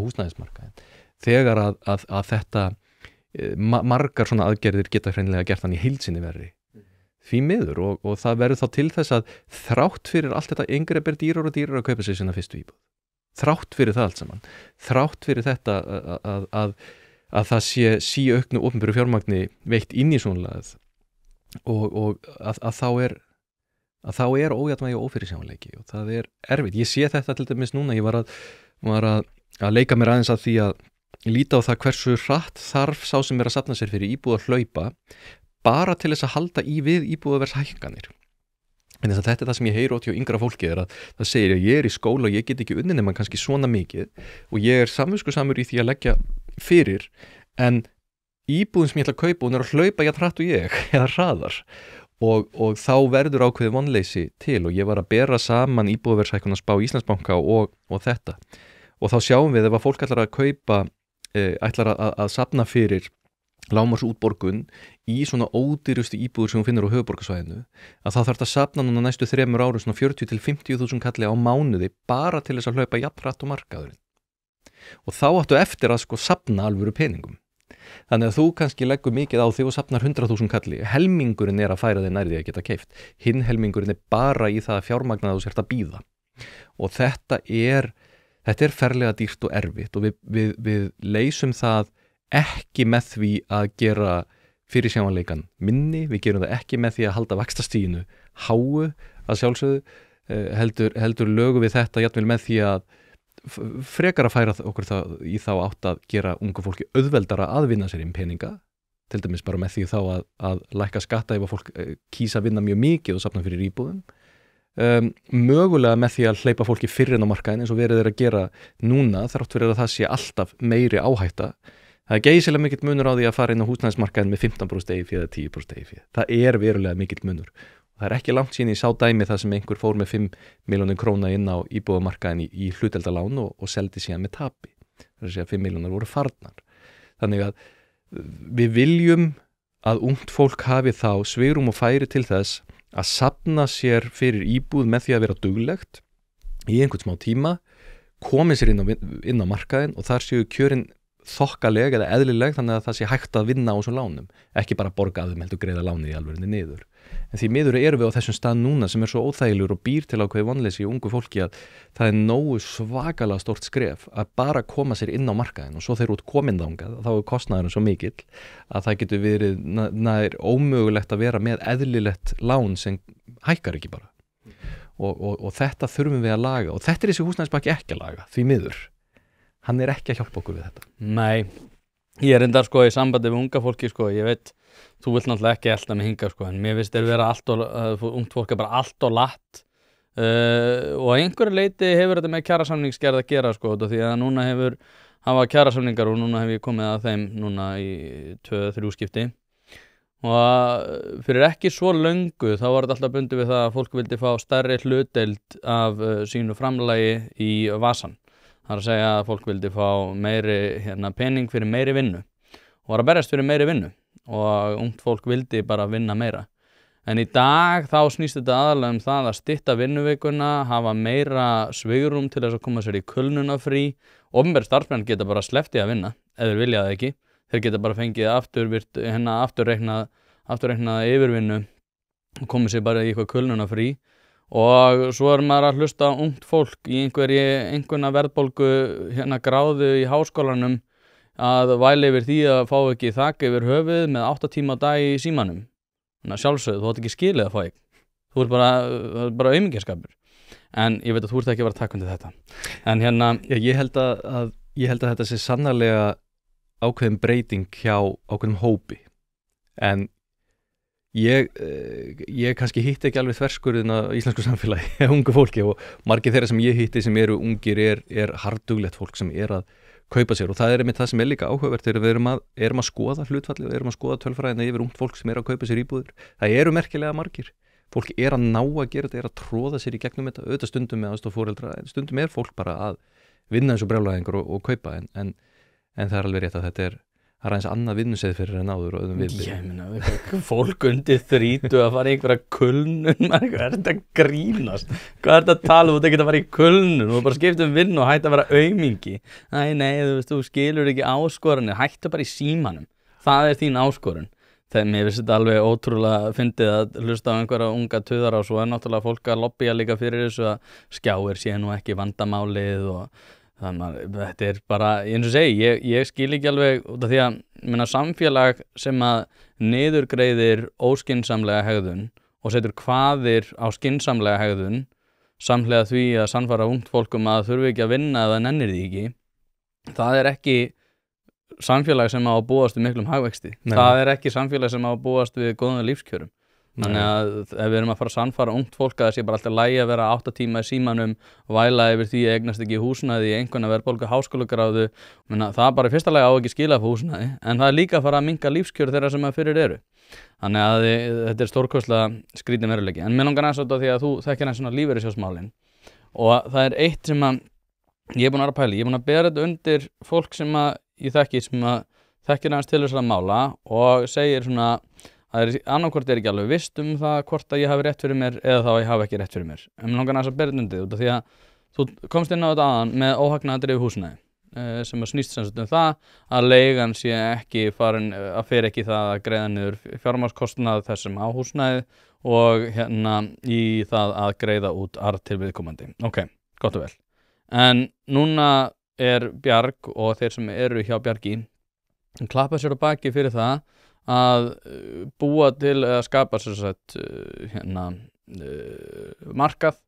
[SPEAKER 1] húsnæðismarkaðinn, þegar að þetta margar svona aðgerðir geta hreinlega gert hann í heild sinni verri. Því miður og það verður þá til þess að þrátt fyrir allt þetta inngrip er dýrar og dýrar að kaupa sér sína fyrstu íbúð. þrátt fyrir það allt saman, þrátt fyrir þetta að það sé síauknu opinberu fjármagni veitt inn í svona lagað og að þá er ójafnvægi og ófyrirsjáanleiki og það er erfitt. Ég sé þetta til dæmis núna, ég var að leika mér aðeins að því að líta á það hversu hratt þarf sá sem er að safna sér fyrir íbúð að hlaupa bara til þess að halda í við íbúðaverðshækkanir. En þess að þetta er það sem ég heyri út hjá yngra fólki er að það segir að ég er í skóla og ég get ekki unnið nema kannski svona mikið og ég er samviskusamur í því að leggja fyrir en íbúðin sem ég ætla að kaupa hún er að hlaupa jafn hratt og ég eða hraðar og þá verður ákveðið vonleysi til og ég var að bera saman íbúðaverðshækkunarspá Íslandsbanka og þetta og þá sjáum við ef að fólk ætlar að kaupa ætlar að safna fyrir lágmarksútborgun í svona ódýrustu íbúður sem hún finnur á höfuðborgarsvæðinu að þá þarf þetta að safna núna næstu 3 árum svona 40 til 50.000 kalli á mánuði bara til þess að hlaupa jafn hratt og markaðurinn og þá áttu eftir að sko safna alvöru peningum þannig að þú kannski leggur mikið á þig og safnar 100.000 kalli helmingurinn er að færa þig nær því að geta keypt hinn helmingurinn er bara í það að fjármagna þú sért að bíða og þetta er ferlega dýrt og erfitt og við leysum það ekki með því að gera fyrirsjáanleikan minni, við gerum það ekki með því að halda vaxtastiginu háu að sjálfsögðu, heldur lögum við þetta jafnvel með því að frekar að færa okkur það í þá átt að gera ungu fólki auðveldara að vinna sér peninga, til dæmis bara með því þá að lækka skatta ef að fólk kýsa að vinna mjög mikið og safna fyrir íbúðum. Mögulega með því að hleypa fólki fyrr inn á markaðin eins og verið er að gera núna þrátt fyrir að það sé alltaf meiri áhætta. Það er geysilega mikill munur á því að fara inn á húsnæðismarkaðin með 15% eigið eða 10% eigið. Það er verulega mikill munur. Það er ekki langt síðan ég sá dæmi þar sem einhver fór með 5 milljónir króna inn á íbúðamarkaðin í hlutdeildarlán og seldi síðan með tapi. Það er að segja 5 milljónar voru farnar. Þannig að við viljum að ungt fólk hafi þá svigrúm og færi til þess að safna sér fyrir íbúð með því að vera duglegt í einhvern smá tíma, komið sér inn á markaðin og þar séu kjörin þokkaleg eða eðlileg þannig að það sé hægt að vinna á þessum lánum, ekki bara borga að þeim heldur greiða lánið í alvörinni niður. En því miður erum við á þessum stað núna sem er svo óþægilegur og býr til ákveði vonleysi í ungu fólki að það er nógu svakalega stórt skref að bara koma sér inn á markaðin og svo þeir út komin þangað þá er kostnaðurinn svo mikill að það getur verið nær ómögulegt að vera með eðlilegt lán sem hækkar ekki bara. Og þetta þurfum við að laga og þetta er þessi húsnæðisbakki ekki að laga, því miður. Hann er ekki að hjálpa okkur við þetta.
[SPEAKER 2] Nei, ég er reyndar sko í sambandi við unga fólki sko, ég veit, þú vilt náttúrulega ekki elda með hinga sko, en mér finnst þeir vera ungt fólk er bara allt og latt og að einhverju leiti hefur þetta með kjarasamningsgerð að gera sko, því að núna hafa kjarasamningar og núna hef ég komið að þeim núna í 2-3 skipti og fyrir ekki svo löngu þá var þetta alltaf bundið við það að fólk vildi fá stærri hlutdeild af sínu framlagi í vasan. Það er að segja að fólk vildi fá meiri pening fyrir meiri vinnu og var að berjast fyrir meiri vinnu og ungt fólk vildi bara vinna meira. En í dag þá snýst þetta aðalega það að stytta vinnuvikuna, hafa meira svigrúm til þess að koma sér í kulnunafrí. Opinberir starfsmenn geta bara sleppt í að vinna, ef þeir vilja það ekki. Þeir geta bara fengið afturreiknaða yfirvinnu og komið sér bara í eitthvað kulnunafrí. Og svo er maður að hlusta á ungt fólk í einhverja verðbólgu gráðu í háskólanum að væli yfir því að fá ekki þak yfir höfuð með 8 tíma á dag í símanum. Þannig að sjálfsögðu, þú átt ekki skilið að fá ekki. Þú er bara aumingjaskapur. En ég veit að þú ert ekki að vera að taka undir þetta. En
[SPEAKER 1] ég held að þetta sé sannarlega ákveðin breyting hjá ákveðnum hópi. En ég kannski hitti ekki alveg þverskurðin á íslensku samfélagi, ungu fólki og margir þeirra sem ég hitti sem eru ungir er harðduglegt fólk sem er að kaupa sér og það er einmitt það sem er líka áhugavert þegar við erum að skoða hlutfallið og erum að skoða tölfræðina yfir ungt fólk sem er að kaupa sér íbúðir. Það eru merkilega margir. Fólk er að ná að gera þetta, er að tróða sér í gegnum þetta, auðvitað stundum með aðstoð foreldra, stundum er fólk bara að vinna eins og brjálæðingur og kaupa en það er alveg rétt að þetta er aðeins annað vinnuseið fyrir en áður og öðrum viðbyrð.
[SPEAKER 2] Ég meina, fólk undir 30 að fara í einhverja kulnun, hvað er þetta að grínast? Hvað er þetta að tala, þú ert ekki að fara í kulnun, þú bara skiptum vinnu og hætti að vera aumingi. Nei, þú skilur ekki áskoranir, hættu bara í símanum. Það er þín áskorun. þegar mér finnst þetta alveg ótrúlega fyndið að hlusta á einhverja unga tuðar og svo náttúrulega fólk að lobbya líka fyrir þessu að skjáir sé nú ekki vandamálið og þannig að þetta bara, eins og segi, ég skil ekki alveg út af því að samfélag sem að niðurgreiðir óskynsamlega hegðun og setur kvaðir á skynsamlega hegðun samhliða því að sannfæra ungt fólk að þurfi ekki að vinna eða nennir því ekki, það ekki samfélag sem á að búast við miklum hagvexti. Það ekki samfélag sem á að búast við góðum lífskjörum. Þannig að ef við erum að fara að sannfæra ungt fólk að það sé bara alltaf lægi að vera 8 tíma í símanum, væla yfir því að eignast ekki húsnæði í einhverja verðbólgu háskólagráðu, það bara í fyrsta lagi á ekki skila af húsnæði, en það líka að fara að minnka lífskjör þeirra sem að fyrir eru. Þannig að þetta stórkostlega skrítinn veruleiki. En mér langar aðeins því að þú þekkir eins svona lífeyrissjóðsmálin og það eitt sem að ég búin að vera að pæla, ég búin að bera þetta undir fólk sem að ég þekki sem að þekkir aðeins til þess að mála og segir svona annarkvort ekki alveg viss það hvort að ég hafi rétt fyrir mér eða þá að ég hafi ekki rétt fyrir mér. En mér langar aðeins að bera þetta undir út af því að þú komst inn á þetta aðan með óhagnaðardrifið húsnæði sem að snýst sem sagt það að leigan sé ekki farin að fer ekki það að greiða niður fjármagnskostnað þessum á húsnæði og í það að greiða út arð til viðkomandi. Ok, gott og vel. En núna Bjarg og þeir sem eru hjá Bjargi klappa sér á baki fyrir það að búa til að skapa sér sagt markað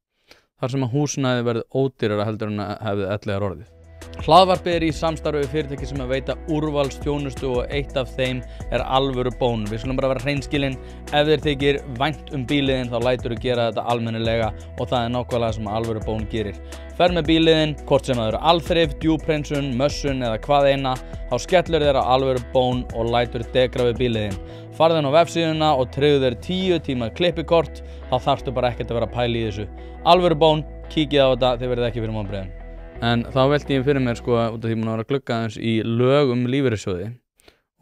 [SPEAKER 2] þar sem að húsnæði verði ódýrara heldur en að hefði ellegar orðið. Hlaðvarpið í samstarfi við fyrirtæki sem að veita úrvalsþjónustu og eitt af þeim alvöru bón. Við skulum bara vera hreinskilin, ef þér þykir vænt bíliðin þá læturðu gera þetta almennilega og það nákvæmlega sem alvöru bón gerir. Fer með bíliðin, hvort sem það eru alþrif, djúphreinsun, mössun eða hvað eina, þá skellur þér á alvöru bón og lætur degra við bíliðin. Farðu inn á vefsíðuna og tryggðu þér 10 tíma klippikort, þá þarftu bara ekkert að vera að pæla í þessu. Alvöru bón, kíkið á þetta, þið verðið ekki fyrir vonbrigðum. En þá velti ég fyrir mér út af því að vera að glugga aðeins í lög lífeyrissjóði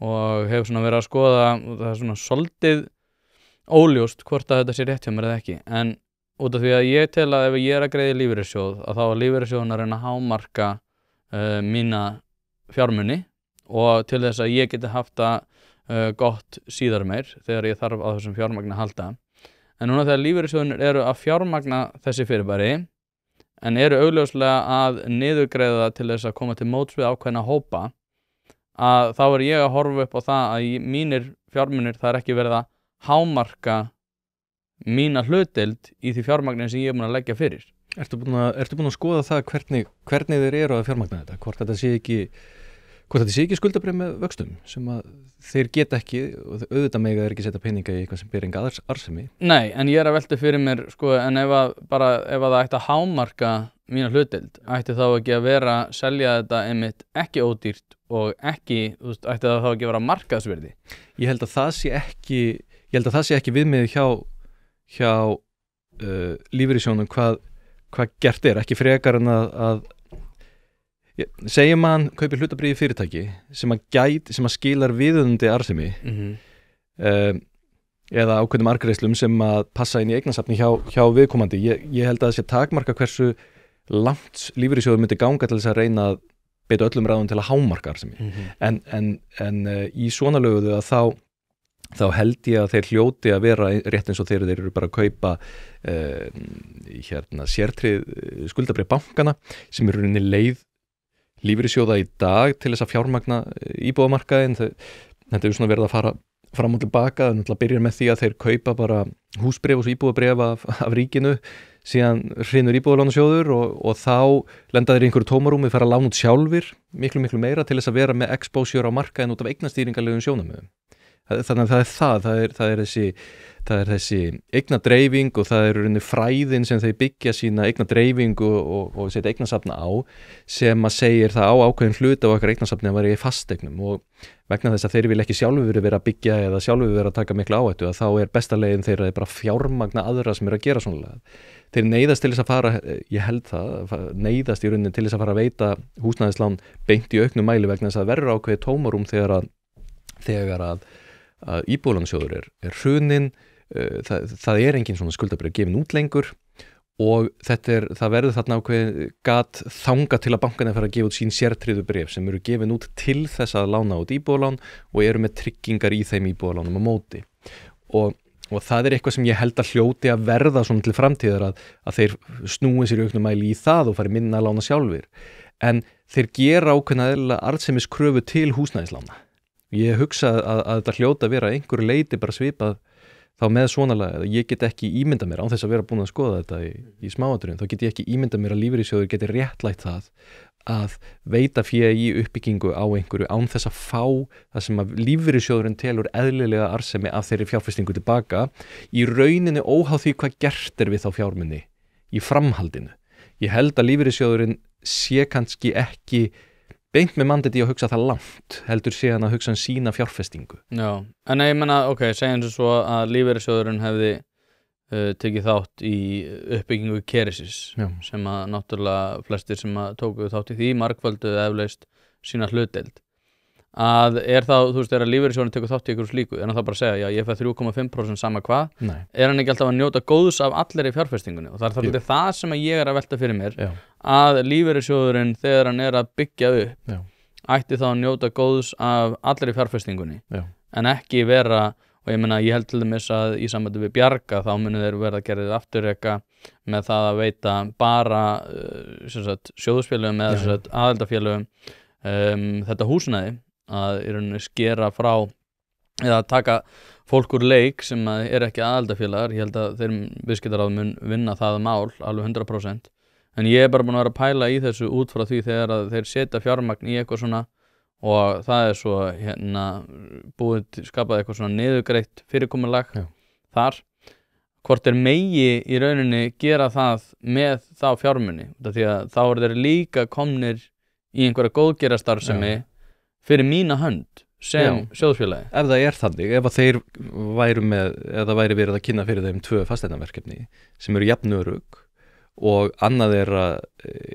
[SPEAKER 2] og hef svona verið að skoða, það svona soldið óljóst hvort að þetta sé rétt hjá mér eða ekki. En út af því að ég tel að ef ég að greiða í lífeyrissjóð að þá að lífeyrissjóðin að reyna að hámarka mína fjármuni og til þess að ég geti haft það gott síðar meir þegar ég þarf á þessum fjármagni að halda. En núna þegar lífeyrissjóðinir eru að fjármagna þessi fyrirbæri en eru augljóslega að niðurgreiða til þess að koma til móts við ákveðna hópa að þá ég að horfa upp á það að mínir fjármunir það ekki verið að hámarka mína hlutdeild í því fjármagni sem ég búin að leggja fyrir.
[SPEAKER 1] Ertu búin að skoða það hvernig þeir eru að fjármagna þetta? Hvort þetta sé ekki skuldabréf með vöxtum sem að þeir geta ekki og auðvitað mega ekki setja peninga í eitthvað sem ber enga arðsemi.
[SPEAKER 2] Nei, en ég að velta fyrir mér en ef það ætti að hámarka mína hlutdeild, ætti þá ekki að vera að selja þetta einmitt ekki ódýrt og ekki, ætti það þá ekki að vera markaðsvirði?
[SPEAKER 1] Ég held að það sé ekki viðmið hjá lífeyrissjóðnum hvað gert ekki frekar en að segjum að hann kaupir hlutabréf í fyrirtæki sem að skilar viðunandi arðsemi eða ákveðnum arðgreiðslum sem að passa inn í eignasafni hjá viðkomandi. Ég held að það sé takmarka hversu langt lífeyrissjóður myndi ganga til þess að reyna að beita öllum ráðum til að hámarka arðsemi. En í svona löguðu að þá held ég að þeir hljóti að vera rétt eins og þeir eru bara að kaupa sértryggð skuldabréf bankana sem eru rauninni leið lífeyrissjóða í dag til þess að fjármagna íbúðamarkaðinn. Þetta svona verið að fara fram og tilbaka, það byrjar með því að þeir kaupa bara húsbréf og svo íbúðabréf af ríkinu, síðan hrynur íbúðalánasjóður og þá lenda þeir í einhverju tómarúmi, fara að lána út sjálfir miklu meira til þess að vera með exposure á markaðinn út af eignastýringarlegum sjónarmiðum. Þannig að það er þessi eignadreifing og það er fræðin sem þeir byggja sína eignadreifing og setja eignasafna á sem að segir það á ákveðin hluta á okkar eignasafni að vera í fasteignum og vegna þess að þeir vil ekki sjálfur vera að byggja eða sjálfur vera að taka miklu áhættu að þá er besta leiðin þeirra bara fjármagna aðra sem eru að gera svona. Þeir neyðast til þess að fara, ég held neyðast í rauninni til þess að fara að veita húsnæðislán beint í auknum mæli vegna þess að verður ákveðið tómarúm þegar að íbúðalánasjóður er hruninn, það er engin svona skuldabréf gefin út lengur og það verður þarna ákveðið gat þanga til að bankarnir fara að gefa út sín sértryggðu bréf sem eru gefin út til þess að lána út íbúðalán og eru með tryggingar í þeim íbúðalánum á móti og það eitthvað sem ég held að hljóti að verða svona til framtíðar að þeir snúi sér í auknum mæli í það og fari minna að lána sjálfir en þeir gera ákveðna eðlilega arðsemiskröfu til húsnæðislána. Ég hugsa að þetta hljóta að vera einhverju leyti bara svipað þá með svonalega, ég get ekki ímynda mér án þess að vera búin að skoða þetta í smáatriðum, þá get ég ekki ímynda mér að lífeyrissjóður geti réttlætt það að veita fé í uppbyggingu á einhverju án þess að fá það sem að lífeyrissjóðurinn telur eðlilega arðsemi af þeirri fjárfestingu tilbaka í rauninni óháð því hvað gert við þá fjármunni í framhaldinu. Ég held að lífeyrissjóðurinn sé kannski ekki beint með mandati að hugsa það langt heldur sé hann að hugsa sína fjárfestingu.
[SPEAKER 2] Já, en ég menna, segjum svo að lífeyrissjóðurinn hefði tekið þátt í uppbyggingu Keresis sem að náttúrulega flestir sem að tóku þátt í því margföldu eflaust sína hlutdeild. Að þá, þú veist, að lífeyrissjóðurinn tekur þátt í einhverju slíku, en það bara að segja, já, ég fæ 3,5% sama hvað, hann ekki alltaf að njóta góðs af allir í fjárfestingunni og það það sem að ég að velta fyrir mér, að lífeyrissjóðurinn þegar hann að byggja upp, ætti þá að njóta góðs af allir í fjárfestingunni, en ekki vera, og ég meina, ég held til dæmis að í sambandi við Bjarga þá munu þeir verða gerðið afturreka með það að veita bara sjóðsfélögum eða aðildafélögum þetta húsnæði að í rauninni skera frá eða taka fólk úr leik sem ekki aðildafélagar. Ég held að þeir viðskiptaráð mun vinna það mál alveg 100%, en ég bara búin að vera að pæla í þessu út frá því þegar að þeir setja fjármagn í eitthvað svona og það svo skapað eitthvað svona niðurgreitt fyrirkomulag þar, hvort megi í rauninni gera það með þá fjármuni, því að þá þeir líka komnir í einhverja góðgerastarfsemi fyrir mína hönd sem sjóðsfélagi.
[SPEAKER 1] Ef það þannig, ef að þeir væru eða væri verið að kynna fyrir þeim 2 fasteignaverkefni sem eru jafnörugg og annað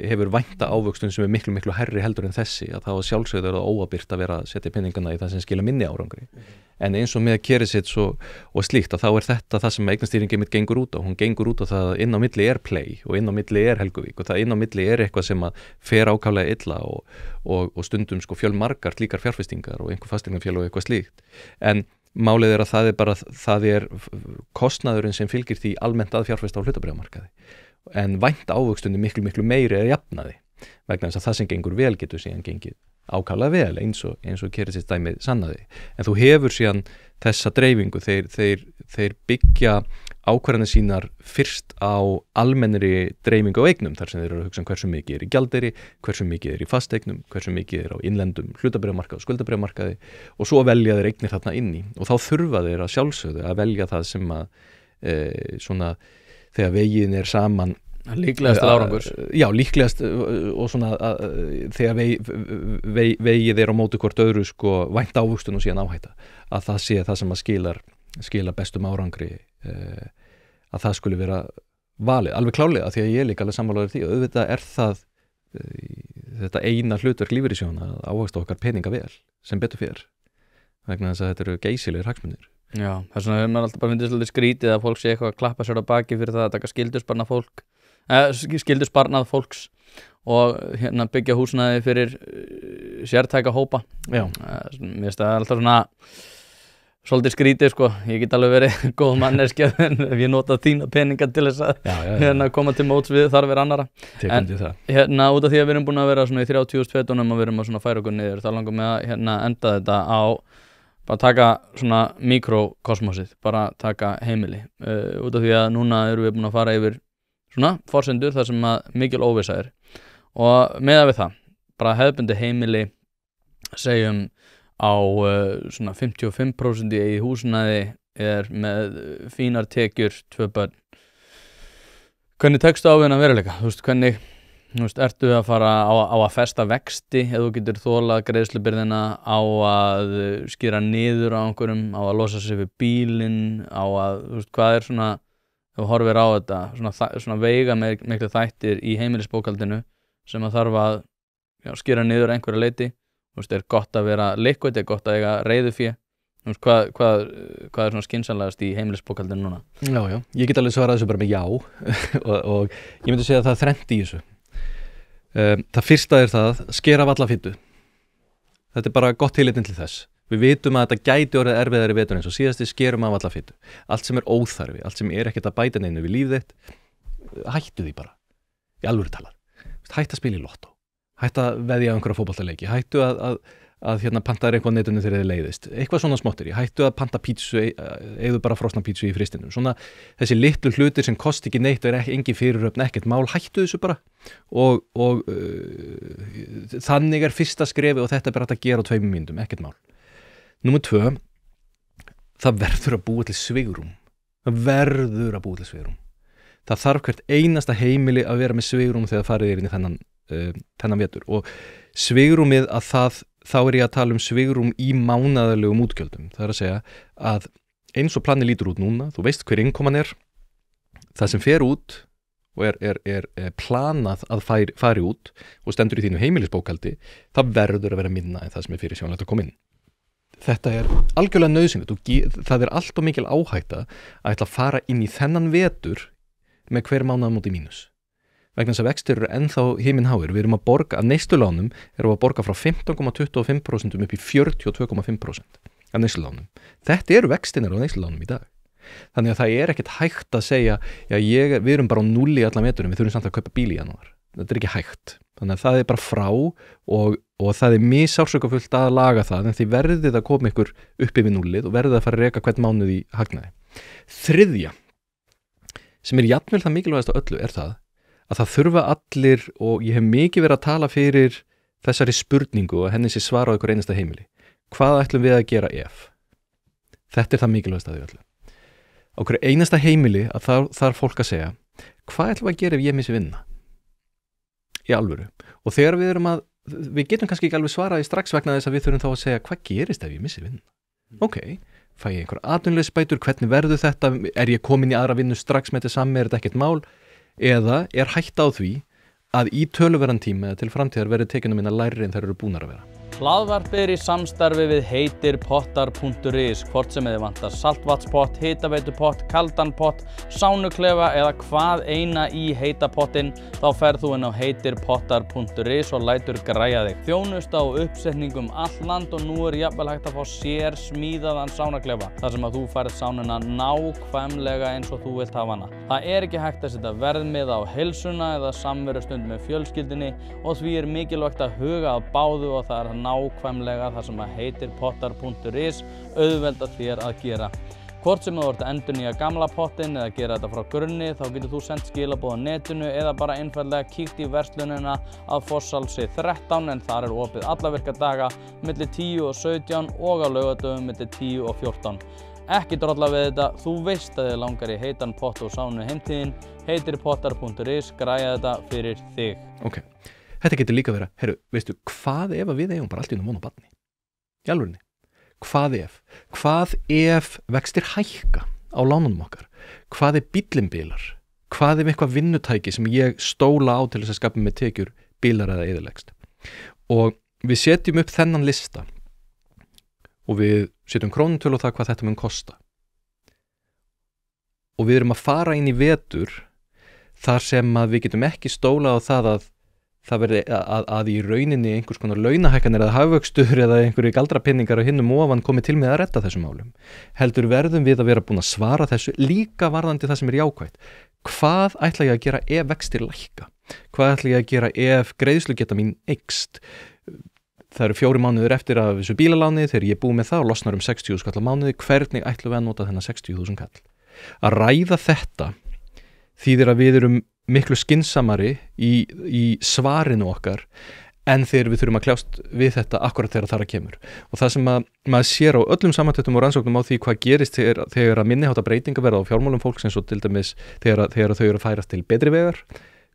[SPEAKER 1] hefur vænta ávöxtun sem miklu, miklu hærri heldur en þessi, að þá sjálfsögðu það óabyrt að vera að setja peningana í það sem skila minni árangri. En eins og með Keresis og slíkt, að þá þetta það sem eignastýringin mitt gengur út á. Hún gengur út á það að inn á milli Play og inn á milli Helguvík og það inn á milli eitthvað sem að fer ákaflega illa og stundum fjölmargar slíkar fjárfestingar og einhver fasteignafélag og eitthvað slíkt. En málið að það kostnaðurinn sem fylgir því almennt að fjárfesta á hlutabréfamarkaði. En vænta ávöxtunni miklu, miklu meiri eða jafnaði vegna þess að það sem gengur vel getur síðan gengið ákaflega vel eins og Keresis dæmið sannaði. En þú hefur síðan þessa dreifingu, þeir byggja ákvarðanir sínar fyrst á almennri dreifingu á eignum þar sem þeir eru að hugsa hversu mikið í gjaldeyri, hversu mikið í fasteignum, hversu mikið á innlendum hlutabréfamarkaði og skuldabréfamarkaði og svo velja þeir eignir þarna inn í og þá þurfa þeir að sjálfsögðu að velja það sem að þegar veginn saman
[SPEAKER 2] líklegast til árangurs.
[SPEAKER 1] Já, líklegast og svona þegar vegið á móti hvort öðru vænta ávöxtun og síðan áhætta að það sé það sem að skila bestum árangri að það skuli vera valið, alveg klárlega því að ég líka alveg sammálaður því og auðvitað það þetta eina hlutverk lífeyrissjóðanna að ávaxta okkar peninga vel sem betur fer vegna þess að þetta eru geysilegir hagsmunir.
[SPEAKER 2] Já, það maður alltaf bara finnst svolítið skrítið að fólk sé eitthvað að klappa sér á baki fyrir það að taka skyldusparnað fólks og byggja húsnæði fyrir sértæka hópa. Já. Mér finnst það alltaf svona svolítið skrítið ég get alveg verið góð manneskja en ef ég nota þína peninga til þess að koma til móts við þarfir annarra. En út af því að við erum búin að vera svona í 30.000 fetunum og við erum að færa okkur niður, þá langar mig að enda þetta á bara taka svona mikrokosmosið, bara taka heimili út af því að núna erum við búin að fara yfir svona forsendur þar sem að mikil óvissa og meðan við það, bara hefðbundi heimili segjum á svona 55% í húsnæði með fínar tekjur, 2 börn. Hvernig tekstu á við veruleika? Ertu að fara á að festa vexti eða þú getur þolað greiðslubyrðina á að skýra niður á einhverjum, á að losa sig við bílinn, á að, hvað svona, þú horfir á þetta, svona veiga miklu þættir í heimilisbókhaldinu sem að þarf að skýra niður einhverja leyti, gott að vera liquid, gott að eiga reiðufé, Hvað er svona skynsamlegast í heimilisbókhaldinu núna?
[SPEAKER 1] Já, ég get alveg svarað þessu bara með já og ég myndi segja að það er þrennt í þessu. Það fyrsta er það, skera af alla fitu. Þetta er bara gott tilefni til þess. Við vitum að þetta gæti orðið erfiðari vetur eins og síðasti skerum af alla fitu. Allt sem er óþarfi, allt sem er ekkert að bæta neinu við líf þitt, hættu því bara. Í alvöru talað. Hættu að spila í lottó. Hættu að veðja á einhverja fótboltaleiki. Hættu að panta þér eitthvað á netinu þegar þið leiðist. Eitthvað svona smottir. Hættu að panta pítsu, eigðu bara frosna pítsu í fristinu. Svona þessi litlu hlutir sem kosti ekki neitt og er engin fyrirhöfn, ekkert mál, hættu þessu bara. Og þannig er fyrsta skrefi og þetta er bara hægt að gera á 2 mínútum, ekkert mál. Númer 2, það verður að búa til svigrúm. Það þarf hvert einasta heimili að vera með svigrúm þegar farið inn í þennan vetur. Og svigrúmið þá er ég að tala um svigrúm í mánaðarlegum útgjöldum. Það er að segja að eins og planið lítur út núna, þú veist hver innkoman er, það sem fer út og er planað að fari út og stendur í þínu heimilisbókhaldi, það verður að vera minna en það sem er fyrir sjónlegt að koma inn. Þetta er algjörlega nauðsynlegt og það er allt of mikil áhætta að ætla að fara inn í þennan vetur með hver mánaðamóti mínus. Vegna þess að vextir eru ennþá himinháir. Við erum að borga, að neyslulánum erum að borga frá 15,25% upp í 42,5% af neyslulánum. Þetta eru vextinir á neyslulánum í dag. Þannig að það er ekkert hægt að segja, við erum bara á 0 í allan veturinn, við þurfum samt að kaupa bíl í janúar. Þetta er ekki hægt. Þannig að það er bara frá og það er misársökufullt að laga það, en þið verðið að koma ykkur upp yfir 0 og verðið að fara að reka hvern mánuð í hagnaði. Þriðja, sem er jafnvel það mikilvægast á öllu, er það að það þurfa allir, og ég hef mikið verið að tala fyrir þessari spurningu og henni sé svara á ykkur einasta heimili. Hvað ætlum við að gera ef? Þetta er það mikilvægast að því öllu. Á ykkur einasta heimili að þarf fólk að segja, hvað ætlum við að gera ef ég missi vinna? Í alvöru. Og þegar við getum kannski ekki alveg svaraði strax vegna þess að við þurfum þá að segja, hvað gerist ef ég missi vinna? Ok, fæ ég einhver atvinnuleysisbætur, hvernig verður þetta? Er ég komin í aðra vinnu strax með þetta saman, er þetta ekkert mál? Eða er hætta á því að í töluverðan tíma eða til framtíðar verður tekjunum minna lægri en þær eru búnar að vera.
[SPEAKER 2] Hlaðvarpið er í samstarfi við heitirpottar.is, hvort sem þið vantar saltvatnspott, hitaveitupott, kaldan pott, sánuklefa eða hvað eina í heita pottinn, þá ferð þú inn á heitirpottar.is og lætur græja þig. Þjónusta og uppsetningum all land og nú er jafnvel hægt að fá sér smíðaðan sánuklefa, þar sem að þú færð sánuna nákvæmlega eins og þú vilt hafa hana. Það er ekki hægt að setja verðmið á heilsuna eða samverustund með fjölskyldunni og því er mikilvægt að huga að báðu og það er nákvæmlega það sem að heitirpottar.is auðvelda þér að gera. Hvort sem þú ert að endurnýja gamla pottinn eða gera þetta frá grunni, þá getur þú sendt skilaboð á netinu eða bara einfaldlega kíkt í verslunina að Fosshálsi 13 en þar er opið alla virka daga milli 10 og 17 og á laugardögum milli 10 og 14. Ekki drolla við þetta, þú veist að þið langar í heitan pott og sánu heimtíðin, heitirpottar.is græja þetta fyrir þig.
[SPEAKER 1] Ok. Þetta getur líka verið, veistu, hvað ef við eigum bara allt í von á barni? Í alvörinni. Hvað ef? Hvað ef vextir hækka á lánunum okkar? Hvað ef bíllinn bilar? Hvað ef eitthvað vinnutæki sem ég stóla á til þess að skapa með tekjur bilar eða eyðileggst? Og við setjum upp þennan lista og við setjum krónutölu á það hvað þetta mun kosta. Og við erum að fara inn í vetur þar sem að við getum ekki stóla á það að það verði að í rauninni einhvers konar launahækkanir eða hagvöxtur eða einhverju galdrapinningar og hinnum ofan komið til með að redda þessum málum. Heldur verðum við að vera búin að svara þessu líka varðandi það sem er jákvætt. Hvað ætla ég að gera ef vextir lækka? Hvað ætla ég að gera ef greiðslugeta mín eykst? Það eru 4 mánuðir eftir af þessu bílaláni, þegar ég er búið með það og losnar 60.000 kall á mánuði, hvernig ætlum við að nota þennan 60.000 kall? Að ræða þetta þýðir að við erum miklu skynsamari í svarinu okkar en þegar við þurfum að kljást við þetta akkurat þegar það kemur. Og það sem maður sér á öllum samantættum og rannsóknum á því hvað gerist þegar að minniháttar breytingar verða á fjármálum fólks eins og til dæmis þegar þau eru að færast til betri vegar,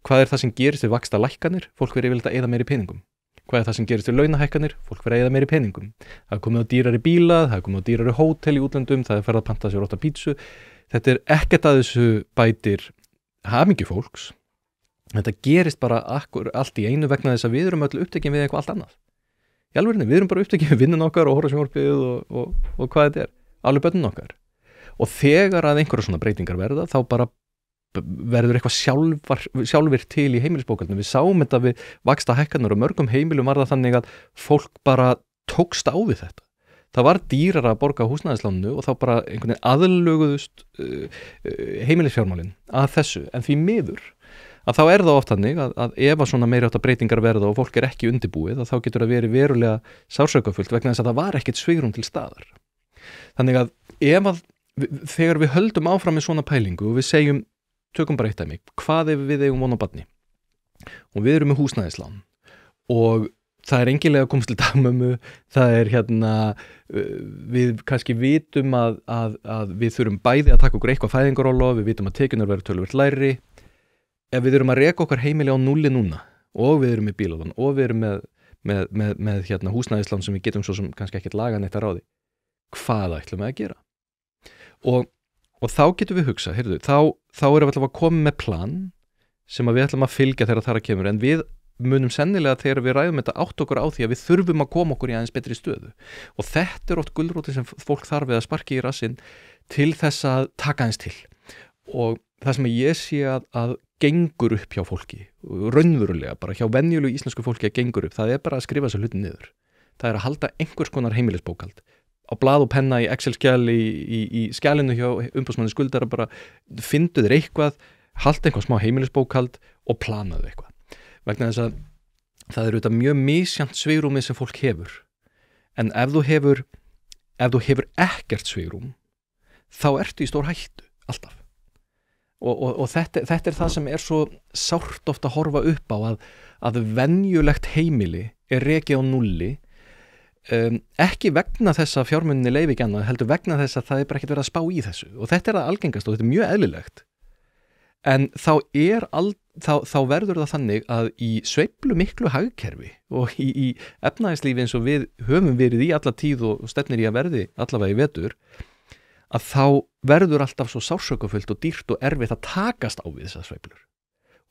[SPEAKER 1] hvað er það sem gerist við vaxta lækkanir? Fólk verður yfirleitt að eyða meiri peningum. Hvað er það sem gerist við launahækkanir? Fólk verður að eyða meiri peningum. Það er komið á dýrari bíla, það er komið á dýrari hótel í útlöndum, það er farið að panta sér 8 pítsu. Þetta er ekkert að þessu bætir hamingju fólks. Þetta gerist bara allt í einu vegna þess að við erum öll upptekin við eitthvað allt annað. í alvörinni, við erum bara upptekið við vinnun okkar og horfa sjónvarpið og hvað þetta alveg börnin okkar og þegar að einhverja svona breytingar verða þá bara verður eitthvað sjálfvirkt til í heimilisbókhaldinu. Við sáum þetta við vaxtahækkanir og mörgum heimilum var það þannig að fólk bara tókst á við þetta. Það var dýrara að borga húsnæðisláninu og þá bara einhvern veginn aðlöguðust heimilisfjármálin að þessu, en því miður að þá það oft þannig að ef að svona meiri áttar breytingar verða og fólk ekki undirbúið að þá getur það verið verulega sársökafullt vegna þess að það var ekkert svigrúm til staðar. Þannig að þegar við höldum áfram með svona pælingu og við segjum tökum bara eitt dæmi, hvað ef við eigum von á barni og við erum með húsnæðislán og það engilega komst til dagmömmu, það við kannski vitum að við þurfum bæði að taka okkur eitthvað fæðingarólof, við vitum að tekjurnar verður töluvert lægri, ef við erum að reka okkar heimili á núlli núna og við erum með bílalán og við erum með húsnæðislán sem við getum svo sem kannski ekkert laga neitt að ráði, hvað ætlum við að gera? Og þá getum við hugsa, heyrðu, þá erum við alltaf að koma með plan sem við ætlum að fylgja þegar það kemur, en við munum sennilega þegar við ræðum þetta átt okkur á því að við þurfum að koma okkur í aðeins betri stöðu. Og þetta oft gulrótin sem fólk þarf við að sparki í rassinn til þess að taka aðeins til. Og það sem ég sé að gengur upp hjá fólki, raunverulega bara hjá venjulegu íslensku fólki að gengur upp, það bara að skrifa þessu hluti niður. Það að halda einhvers konar heimilisbókhald. Á blað og penna í Excel-skjali í skjalinu hjá umboðsmanni skuldara bara fyndu þér eitthvað, halda einhvað smá heimilisbókhald og planaðu eitthvað. Vegna þess að það þetta mjög misjant svigrúmið sem fólk hefur. En ef þú hefur ekkert svigrúm, þá ertu í stór hættu, alltaf. Og þetta það sem svo sárt oft að horfa upp á að venjulegt heimili rekið á núlli, ekki vegna þess að fjármunni leyfi ekki annað, heldur vegna þess að það bara ekkert verið að spá í þessu og þetta það algengast og þetta mjög eðlilegt en þá verður það þannig að í sveiflu miklu hagkerfi og í efnahagslífi eins og við höfum verið í alla tíð og stefnir í að verði allavega í vetur að þá verður alltaf svo sársökufullt og dýrt og erfitt að takast á við þessar sveiflur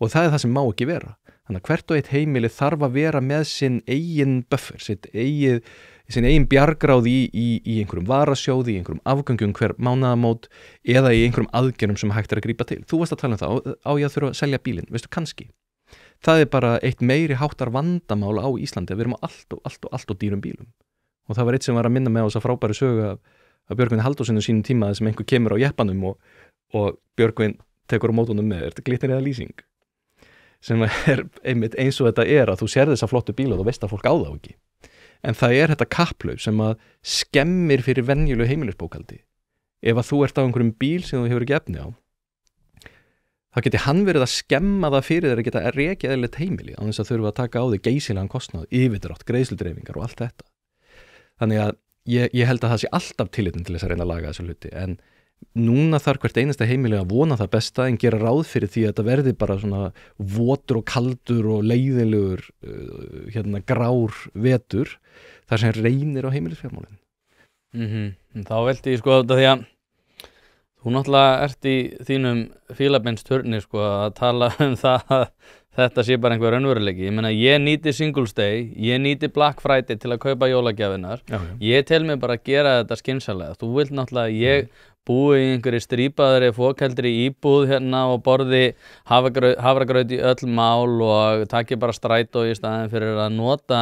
[SPEAKER 1] og það það sem má ekki vera. Þannig að hvert og eitt heimili þarf að vera með sinn eigin buffer, sinn eigin bjargráð í einhverjum varasjóði, í einhverjum afgöngum hver mánaðamót eða í einhverjum aðgerðum sem hægt að grípa til. Þú varst að tala það, á ég að þurfa að selja bílinn, veistu kannski. Það bara eitt meiri háttar vandamál á Íslandi að við erum á allt og dýrum bílum. Og það var eitt sem var að minna með á þessa frábæru sögu að Björgvin Halldórssyni sínum tíma sem einhver kemur á jeppanum og Björgvin tekur á mótunum með, er þetta glittir eða lýsing? Sem einmitt eins og þetta að þú sér þessa flottu bíla og þú veist að fólk á þá ekki. En það þetta kapphlaup sem að skemmir fyrir venjulegu heimilisbókhaldi. Ef að þú ert á einhverjum bíl sem þú hefur ekki efni á, þá geti hann verið að skemma það fyrir þér að geta rekið eðlilegt heimili á þess að þurfa að taka á þig geysilegan kostnað, yfirdrátt, greiðsludreifingar og allt þetta. Þannig að ég held að það sé alltaf tillit til þess að reyna að laga þessu hluti, en núna þarf hvert einasta heimili að vona það besta en gera ráð fyrir því að þetta verði bara svona votur og kaldur og leiðilegur grár vetur þar sem reynir á heimilisfjármálin.
[SPEAKER 2] Þá velti ég þetta því að þú náttúrulega ert í þínum fílabeinsturni að tala það að þetta sé bara einhver raunveruleiki. Ég meina, ég nýti Singles Day, ég nýti Black Friday til að kaupa jólagjafinnar. Ég tel mig bara að gera þetta skynsamlega. Þú vilt náttúrulega að ég búi í einhverju strípaðri, fókældri íbúð og borði hafragraut í öll mál og taki bara strætó í staðinn fyrir að nota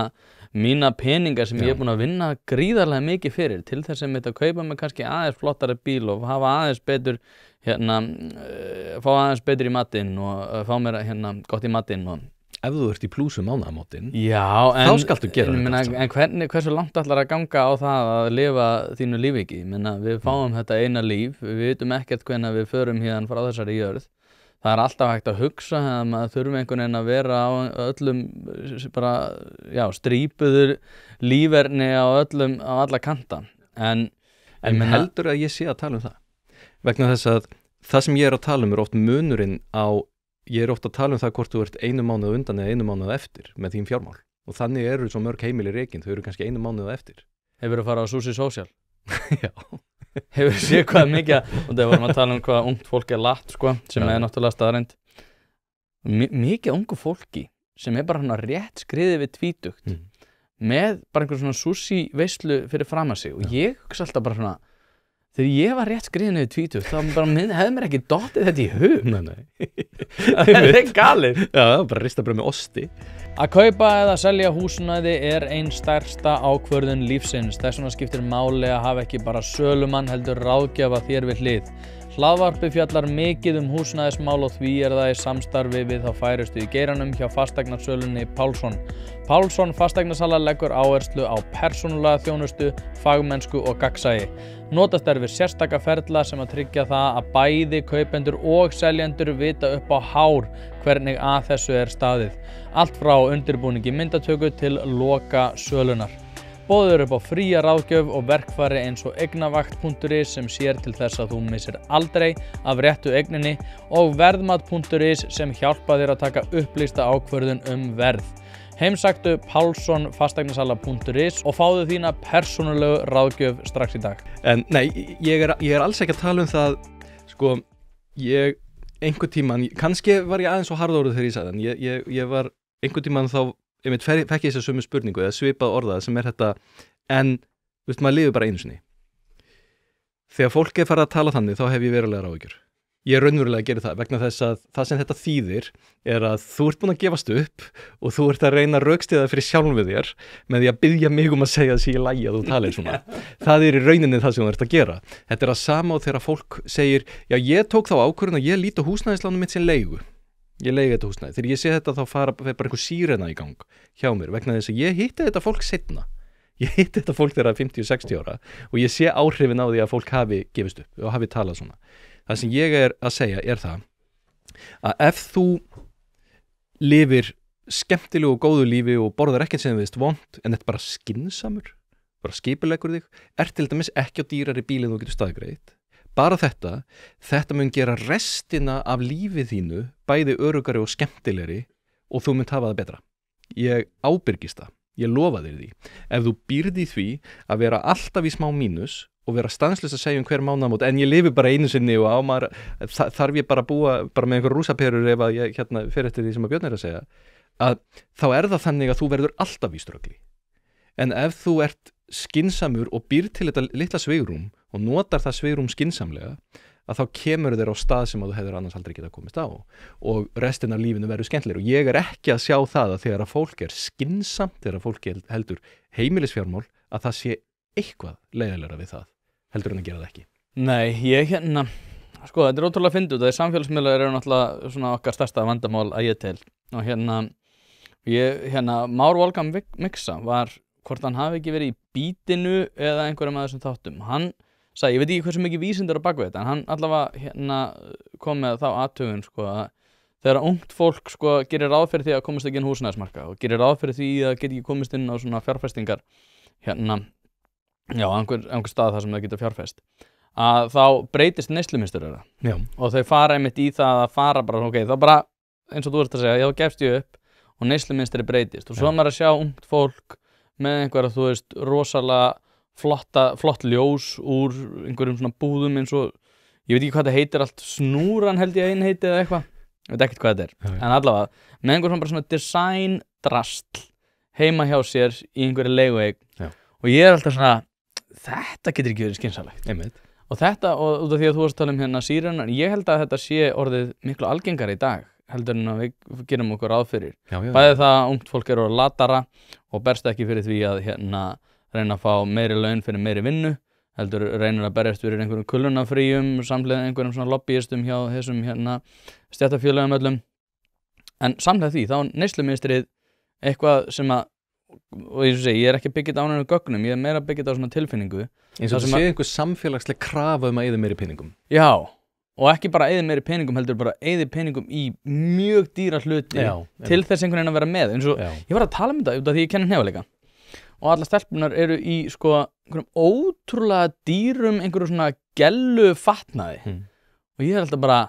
[SPEAKER 2] mína peninga sem ég búin að vinna gríðarlega mikið fyrir til þess að kaupa mig kannski aðeins flottari bíl og hafa aðeins betur fá aðeins betur í matinn og fá mér gott í matinn og
[SPEAKER 1] ef þú ert í plúsum mánaðamótin,
[SPEAKER 2] þá
[SPEAKER 1] skaltu gera
[SPEAKER 2] þetta. En hversu langt ætlar að ganga á það að lifa þínu lífi ekki? Við fáum þetta eina líf, við vitum ekkert hvenær við förum hérna frá þessari jörð. Það alltaf hægt að hugsa að maður þurfi einhvern veginn að vera á öllum strípuður líferni á alla kanta. En
[SPEAKER 1] heldur að ég sé að tala um það? Vegna þess að það sem ég að tala um oft munurinn á ég ofta að tala um það hvort þú ert 1 mánuð undan eða 1 mánuð eftir með þín fjármál og þannig eru svo mörg heimili rekin, þau eru kannski 1 mánuð eftir.
[SPEAKER 2] Hefurðu farið á Sushi Social?
[SPEAKER 1] Já.
[SPEAKER 2] Hefurðu séð hvað mikið, og það vorum að tala um hvað ungt fólk latt sem náttúrulega staðreind. Mikið ungu fólki sem bara rétt skriðið við tvítugt með bara einhver svona sushi veislu fyrir fram að sig og ég hugsa alltaf bara svona þegar ég var rétt skriðin yfir 20 þá bara hefði mér ekki dottið þetta í hug.
[SPEAKER 1] Nei.
[SPEAKER 2] Það galið.
[SPEAKER 1] Já, bara rista bara með osti.
[SPEAKER 2] Að kaupa eða selja húsnæði er ein stærsta ákvörðun lífsins. Þess vegna skiptir máli að hafa ekki bara sölumann heldur ráðgjafa þér við hlið. Hlaðvarpið fjallar mikið húsnæðismál og því er það í samstarfi við þá færustu í geiranum hjá fasteignasölunni Pálsson. Pálsson fasteignasala leggur áherslu á persónulega þjónustu, fagmennsku og gagnsæi. Notast er við sérstaka ferla sem að tryggja það að bæði kaupendur og seljendur vita upp á hár hvernig að þessu er staðið. Allt frá undirbúningi myndatöku til loka sölunar. Boðið upp á fría ráðgjöf og verkfæri eins og eignavakt.is sem sér til þess að þú missir aldrei af réttu eigninni og verðmat.is sem hjálpa þér að taka upplýsta ákvörðun verð. Heimsæktu pálssonfasteignasala.is og fáðu þína persónulegu ráðgjöf strax í dag.
[SPEAKER 1] En nei, ég er alls ekki að tala það, sko, einhvern tímann, kannski var ég aðeins svo harðorður þegar ég sagði, en ég var einhvern tímann þá fekk ég þessa sömu spurningu eða svipað orðað sem þetta, en maður lifir bara einu sinni. Þegar fólk farið að tala þannig þá hef ég verulegar áhyggjur. Ég raunverulega að gera það vegna þess að það sem þetta þýðir er að þú ert búin að gefast upp og þú ert að reyna að rökstyðja fyrir sjálfum við þér með því að biðja mig að segja að sé í lagi að þú talir svona. Það í rauninni það sem þú ert að gera. Þetta að sama og þegar fólk segir, já ég tók þá ákvörðun að ég lít á húsnæðislánum mitt sem leigu. Ég leigi þetta húsnæði. Þegar ég sé þetta þá fer bara einhver sírena í gang hjá mér vegna þess að ég hitti þetta fólk seinna. Ég hitti þetta fólk þegar 50-60 ára og ég sé áhrifin á því að fólk hafi gefist upp og hafi talað svona. Það sem ég er að segja er það að ef þú lifir skemmtilegu og góðu lífi og borðar ekkert sem þið vont en þetta bara skynsamur, bara skipuleggur þig, til dæmis ekki á dýrari bíl en þú getur staðgreitt. Bara þetta mun gera restina af lífið þínu bæði öruggari og skemmtilegri og þú munt hafa það betra. Ég ábyrgist það, ég lofa þér því. Ef þú býrð í því að vera alltaf í smá mínus og vera stanslaust að segja hver mánaðamót, en ég lifi bara einu sinni og þarf ég bara að búa bara með einhver rúsaperur ef að ég fer eftir því sem að Björn er að segja, að þá er það þannig að þú verður alltaf í ströggli. En ef þú ert skynsamur og býr til þetta litla svigrúm og notar það svigrúm skynsamlega að þá kemur þér á stað sem að þú hefur annars aldrei getað komist á og restin af lífinu verður skemmtilegur og ég er ekki að sjá það að þegar að fólk er skynsamt, þegar að fólk heldur heimilisfjármál að það sé eitthvað leiðilegra við það heldur en að gera það ekki.
[SPEAKER 2] Nei, sko þetta er ótrúlega fyndið og það samfélagsmiðlar eru náttúrulega svona okkar stærsta vandamál að ég til og Már Wolfgang Miksa var hvort hann hafi ekki verið í Bítinu eða einhverjum af þessum þáttum. Hann sagði, ég veit ekki hversu mikið vísindur á baku þetta, en hann allavega kom með þá athugun sko, að þegar ungt fólk sko, gerir ráð fyrir því að komast ekki inn húsnæðismarkað og gerir ráð fyrir því að geta ekki komist inn á svona fjárfestingar einhver stað þar sem það geta fjárfest, að þá breytist neyslumynstur þeirra og þau fara einmitt í það að fara bara, ok, þá bara eins og þú ert að segja, þá gefst ég upp og neyslumynstri breytist og svo maður að sjá ungt fólk með einhverja, þú veist, rosalega flott ljós úr einhverjum svona búðum eins og, ég veit ekki hvað þetta heitir allt, snúran held ég einn heiti eða eitthvað, ég veit ekkert hvað þetta er, en allavega, með einhver svona design drastl heima hjá sér í einhverju leigueign og ég er alltaf svona, þetta getur ekki verið skynsamlegt. Og þetta, og út af því að þú varst að tala um sírenar, ég held að þetta sé orðið miklu algengara í dag heldur en að við gerum okkur ráð fyrir. Bæði það að ungt fólk eru latara og berst ekki fyrir því að reyna að fá meiri laun fyrir meiri vinnu, heldur reynir að berjast fyrir einhverjum kulunafríum, samlega einhverjum svona lobbyistum hjá þessum stéttarfélögum öllum. En samlega því, þá neyslumynstrið eitthvað sem að, og ég er ekki byggjit á neinu gögnum, ég er meira byggjit á svona tilfinningu.
[SPEAKER 1] Eins og það sé einhver samfélagsleg krafa að eyða meiri peningum.
[SPEAKER 2] Já. Og ekki bara eyði meiri peningum heldur bara eyði peningum í mjög dýra hluti til þess einhvern veginn að vera með eins og ég var að tala um þetta út af því ég kenni hnefaleika og allar stelpunar eru í sko einhverjum ótrúlega dýrum einhverjum svona gellu fatnaði og ég er alltaf bara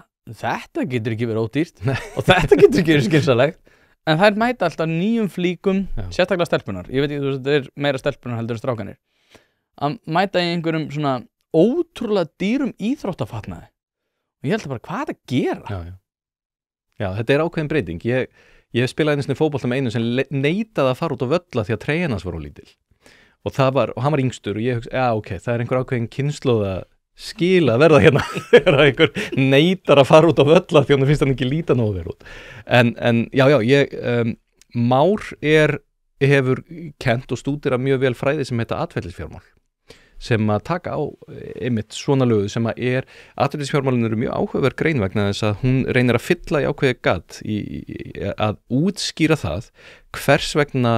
[SPEAKER 2] þetta getur ekki verið ódýrt og þetta getur ekki verið skynsamlegt en þær mæta alltaf nýjum flíkum sérstaklega stelpunar, ég veit ekki, þú veist, þetta er meira stelpunar heldur en strákanir að mæta í einhverjum svona ótrúlega dýrum íþróttafatnaði og ég held bara, hvað er þetta að gera?
[SPEAKER 1] Já, þetta er ákveðin breyting. Ég Ég spilaði einu sinni fótbolta með einu sem neitaði að fara út á völla því að treyjan hans var of lítil og hann var yngstur og ég hugsa, já ok, það einhver ákveðin kynslóða skil að verða hérna þegar einhver neitar að fara út á völla því hann finnst hann ekki líta nógu verið út en Már hefur kennt og stúdira mjög vel fræði sem heita atferlisfjármál sem að taka á einmitt svona lögu sem að atferlisfjármálin eru mjög áhugaverð grein vegna þess að hún reynir að fylla í ákveðið gat að útskýra það hvers vegna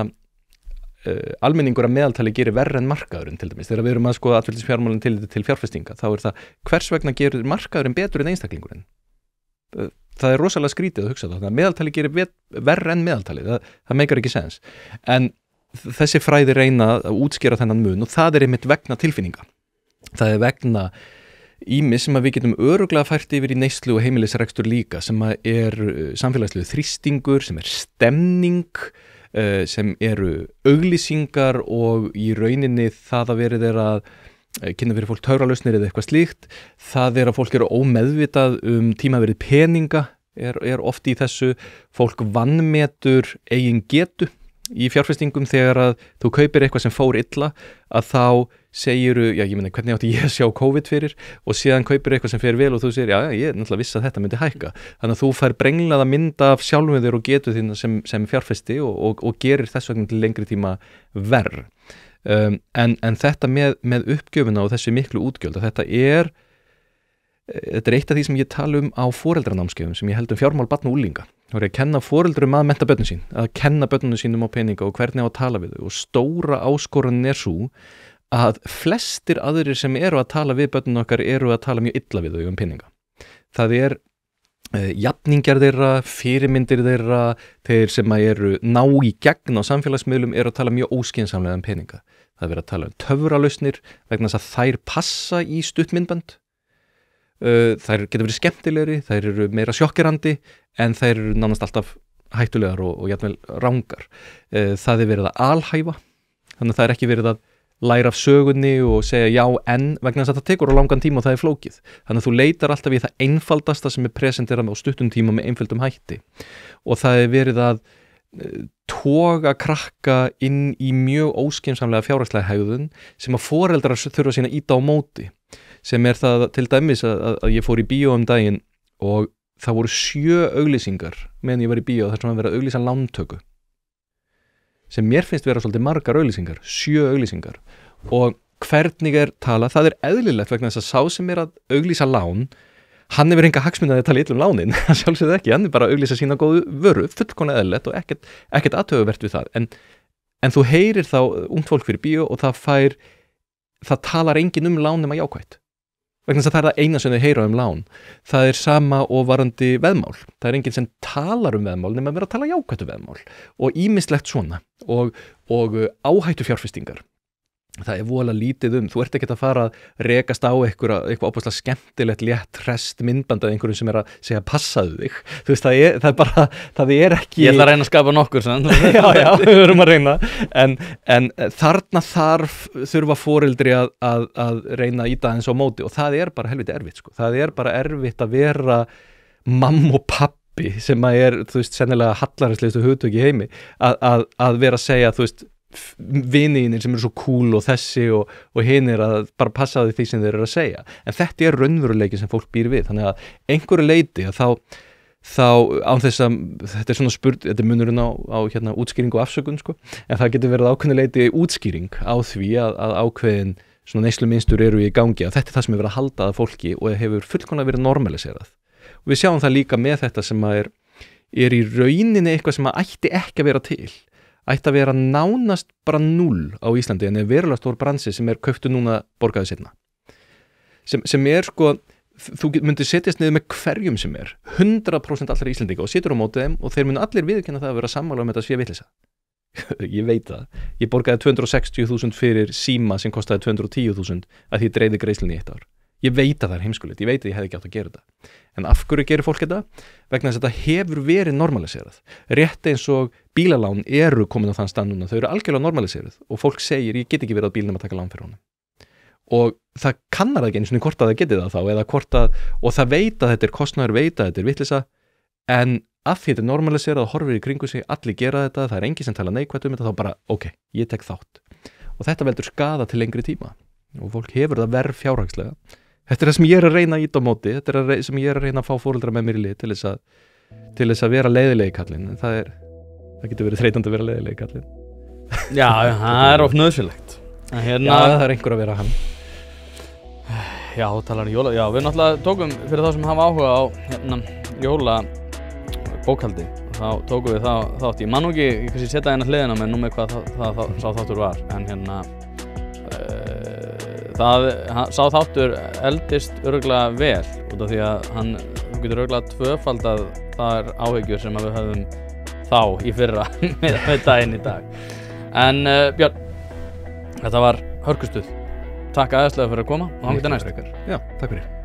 [SPEAKER 1] almenningur að meðaltali gerir verra en markaðurinn til dæmis. Þegar við erum að skoða atferlisfjármálin til fjárfestinga, þá það hvers vegna gerir markaðurinn betur en einstaklingurinn. Það rosalega skrítið að hugsa það. Þannig að meðaltali gerir verra en meðaltali. Það meikar ekki sens. En þessi fræði reyna að útskýra þennan mun og það einmitt vegna tilfinninga. Það vegna ýmis sem að við getum örugglega fært yfir í neyslu og heimilisrekstur líka sem að samfélagslegu þrýstingur, sem stemning, sem eru auglýsingar og í rauninni það að verið að kynna fyrir fólk töfralausnir eða eitthvað slíkt, það að fólk eru ómeðvitað tímaverið peninga er oft í þessu, fólk vanmetur eigin getu í fjárfestingum þegar að þú kaupir eitthvað sem fór illa að þá segiru, já ég meina hvernig átti ég að sjá COVID fyrir og síðan kaupir eitthvað sem fer vel og þú segir já ég náttúrulega vissi að þetta myndi hækka þannig að þú fær brenglaða mynd af sjálfum þér og getu þína sem fjárfesti og gerir þess vegna til lengri tíma verr en þetta með uppgjöfuna og þessi miklu útgjöld þetta er eitt af því sem ég tala á foreldranámskeiðum sem ég held fjármál barna og unglinga og að kenna foreldrum að mennta börnin sín að kenna börnunum sínum á peninga og hvernig á að tala við þau og stóra áskorunin svo að flestir aðrir sem eru að tala við börnunum okkar eru að tala mjög illa við þau peninga. Það jafningjar þeirra, fyrirmyndir þeirra, þeir sem eru ná í gegn á samfélagsmiðlum eru að tala mjög óskynsamlega peninga. Það verið að tala töfralausnir vegna þess að þær passa í stuttmyndbönd. Þær geta verið skemmtilegri, þær eru meira sjokkirandi en þær eru nánast alltaf hættulegar og jafnvel rangar. Það verið að alhæfa, þannig að það ekki verið að læra af sögunni og segja já en vegna þess að það tekur á langan tíma og það flókið. Þannig að þú leitar alltaf í það einfaldasta sem presenterað á stuttum tíma með einföldum hætti og það verið að toga krakka inn í mjög óskynsamlega fjárhagslega hegðun sem að foreldrar þurfa sína íta á móti sem það til dæmis að ég fór í bíó daginn og það voru 7 auglýsingar meðan ég var í bíó þar sem að vera að auglýsa lántöku sem mér finnst vera svolítið margar auglýsingar 7 auglýsingar og hvernig talað, það eðlilegt vegna þess að sá sem að auglýsa lán hann hefur enga hagsmuni að tala illa lánin sjálfsögðu ekki, hann bara að auglýsa sína góðu vöru fullkomlega eðlilegt og ekkert athugavert við það en þú heyrir þá ungt fólk fyrir bíó og það talar enginn lán nema jákvætt vegna þess að það það eina sem þau heyra lán það sama og varandi veðmál það enginn sem talar veðmál nema að vera að tala jákvættu veðmál og ýmislegt svona og áhættu fjárfestingar það voðalega lítið þú ert ekkert að fara að rekast á eitthvað óbúslega skemmtilegt létt hrest myndband af einhverjum sem að segja passaðu þig þú veist það bara, það ekki
[SPEAKER 2] ég ætla að reyna að skapa nokkur
[SPEAKER 1] já, við verum að reyna en þarna þurfa foreldri að reyna að íta eins á móti og það bara helviti erfitt sko. Það bara erfitt að vera mamma og pappi sem að þú veist, sennilega hallaræslegustu hugtök í heimi að vera að segja, þú veist viniðinir sem eru svo cool og þessi og hinir að bara passa því sem þeir eru að segja en þetta raunveruleiki sem fólk býr við þannig að einhverju leiti að þá án þess að þetta svona þetta munurinn á útskýring og afsökun sko, en það getur verið ákveðin leiti útskýring á því að ákveðin svona neyslumynstur eru í gangi að þetta það sem verið að halda að fólki og hefur fullkomlega verið normaliserað og við sjáum það líka með þetta sem að í rauninni eitthvað sem að ætti ekki að vera til ætti að vera nánast bara 0 á Íslandi en verulega stór bransi sem kauptu núna borgaði seinna sem sko, þú myndir setjast niður með hverjum sem 100% allra Íslendinga og situr á móti þeim og þeir munu allir viðurkenna það að vera sammála þetta sé vitleysa ég veit það, ég borgaði 260.000 fyrir síma sem kostaði 210.000 að því dreifði greiðslunni í 1 ár ég veit að það heimskulegt, ég veit að ég hefði ekki átt að gera þetta en af hverju gerir fólk þetta? Vegna þess að þetta hefur verið normaliserað rétt eins og bílalán eru komin á þann stað núna, þau eru algjörlega normaliserað og fólk segir, ég get ekki verið á bílnum að taka lán fyrir honum og það kannar það ekki eins og hvort að það geti það þá eða hvort að, og það veit að þetta kostnaður, veit að þetta vitleysa en af því þetta er normaliserað og horfir í kringu sig, allir gera þetta, það er engin sem tala neikvætt þetta, þá bara, ok, ég tek þátt og þetta veldur skaða til lengri tíma og fólk hefur það verð fjárhagslega. Þetta er það sem ég er að reyna í móti, þetta er það sem ég er að reyna að fá foreldra með mér í lið til þess að vera leiðilegi kallinn, en það getur verið þreytandi að vera leiðilegi kallinn.
[SPEAKER 2] Já, það er oft nöðsynlegt.
[SPEAKER 1] Já, það er einhver að vera hann.
[SPEAKER 2] Já, talar jóla, já, við náttúrulega tókum fyrir þá sem hafa áhuga á jóla bókhaldi, þá tókum við þátt, ég man nú ekki, ég kannski setja hérna hliðina með númer hvað það sá þáttur var, en sá þáttur eldist örugglega vel út af því að þú getur örugglega tvöfaldað þar áhyggjur sem við höfðum þá í fyrra með daginn í dag. En Björn, þetta var hörkustuð. Takk aðeinslega fyrir að koma og þangað til næst.
[SPEAKER 1] Já, takk fyrir.